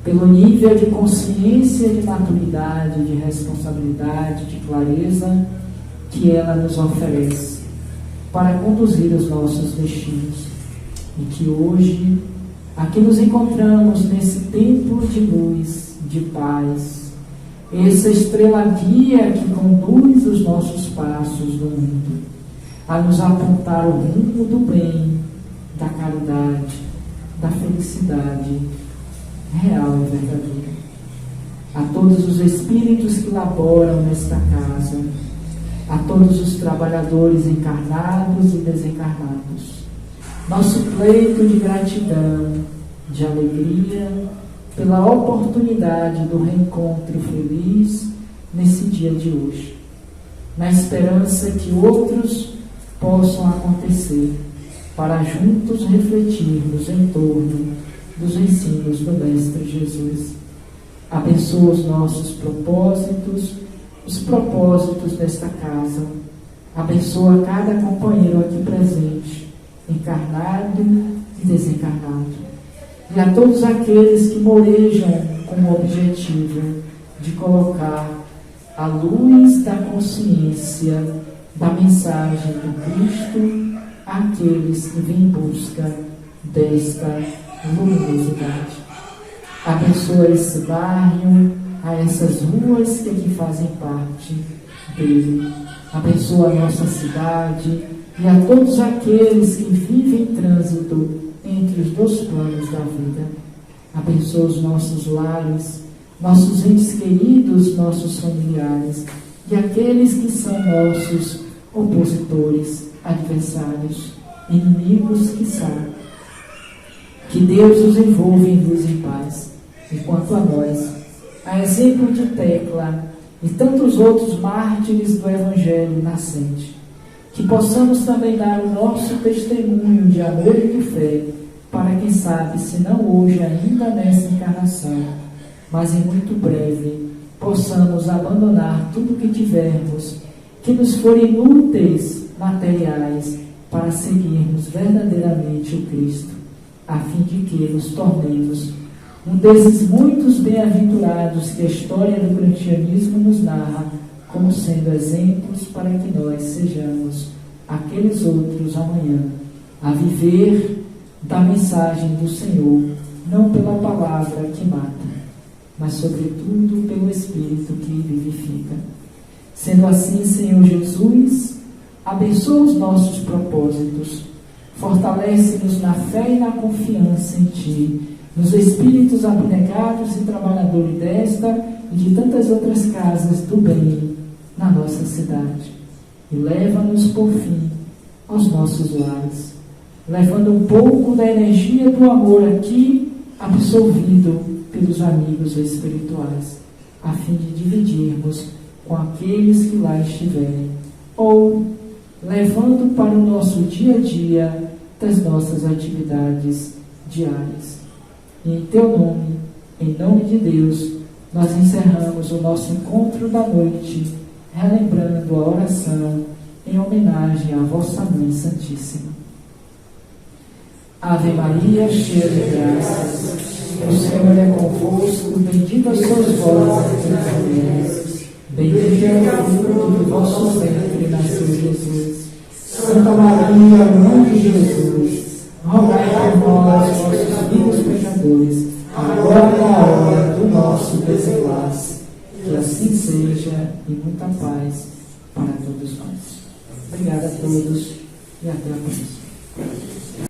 pelo nível de consciência, de maturidade, de responsabilidade, de clareza que ela nos oferece para conduzir os nossos destinos. E que hoje, aqui nos encontramos nesse tempo de luz, de paz, essa estrela guia que conduz os nossos passos no mundo, a nos apontar o rumo do bem, da caridade, da felicidade real e verdadeira. A todos os espíritos que laboram nesta casa, a todos os trabalhadores encarnados e desencarnados, nosso pleito de gratidão, de alegria, pela oportunidade do reencontro feliz nesse dia de hoje, na esperança que outros possam acontecer, para juntos refletirmos em torno dos ensinos do Mestre Jesus. Abençoa os nossos propósitos, os propósitos desta casa. Abençoa cada companheiro aqui presente, encarnado e desencarnado. E a todos aqueles que morejam com o objetivo de colocar a luz da consciência, da mensagem do Cristo àqueles que vêm em busca desta luminosidade. Abençoa esse bairro, a essas ruas que aqui fazem parte dele. Abençoa a nossa cidade e a todos aqueles que vivem em trânsito entre os dois planos da vida. Abençoa os nossos lares, nossos entes queridos, nossos familiares e aqueles que são nossos opositores, adversários, inimigos, quiçá. Que Deus os envolva em luz e paz. E quanto a nós, a exemplo de Tecla e tantos outros mártires do Evangelho nascente, que possamos também dar o nosso testemunho de amor e de fé, para quem sabe, se não hoje ainda nessa encarnação, mas em muito breve, possamos abandonar tudo que tivermos, que nos forem inúteis materiais, para seguirmos verdadeiramente o Cristo, a fim de que nos tornemos um desses muitos bem-aventurados que a história do cristianismo nos narra como sendo exemplos para que nós sejamos aqueles outros amanhã a viver da mensagem do Senhor, não pela palavra que mata, mas sobretudo pelo Espírito que vivifica. Sendo assim, Senhor Jesus, abençoa os nossos propósitos, fortalece-nos na fé e na confiança em Ti, nos espíritos abnegados e trabalhadores desta e de tantas outras casas do bem na nossa cidade. E leva-nos, por fim, aos nossos lares, levando um pouco da energia do amor aqui absorvido pelos amigos espirituais, a fim de dividirmos com aqueles que lá estiverem, ou levando para o nosso dia a dia das nossas atividades diárias. E em Teu nome, em nome de Deus, nós encerramos o nosso encontro da noite, relembrando a oração em homenagem à vossa Mãe Santíssima. Ave Maria, cheia de graças, o Senhor é convosco, bendita sois vós entre as mulheres, bendito é o fruto do vosso ventre, nasceu Jesus. Santa Maria, Mãe de Jesus, rogai por nós, vossos filhos pecadores, agora e na hora do nosso desenlace. Que assim seja, e muita paz para todos nós. Obrigada a todos e até a próxima.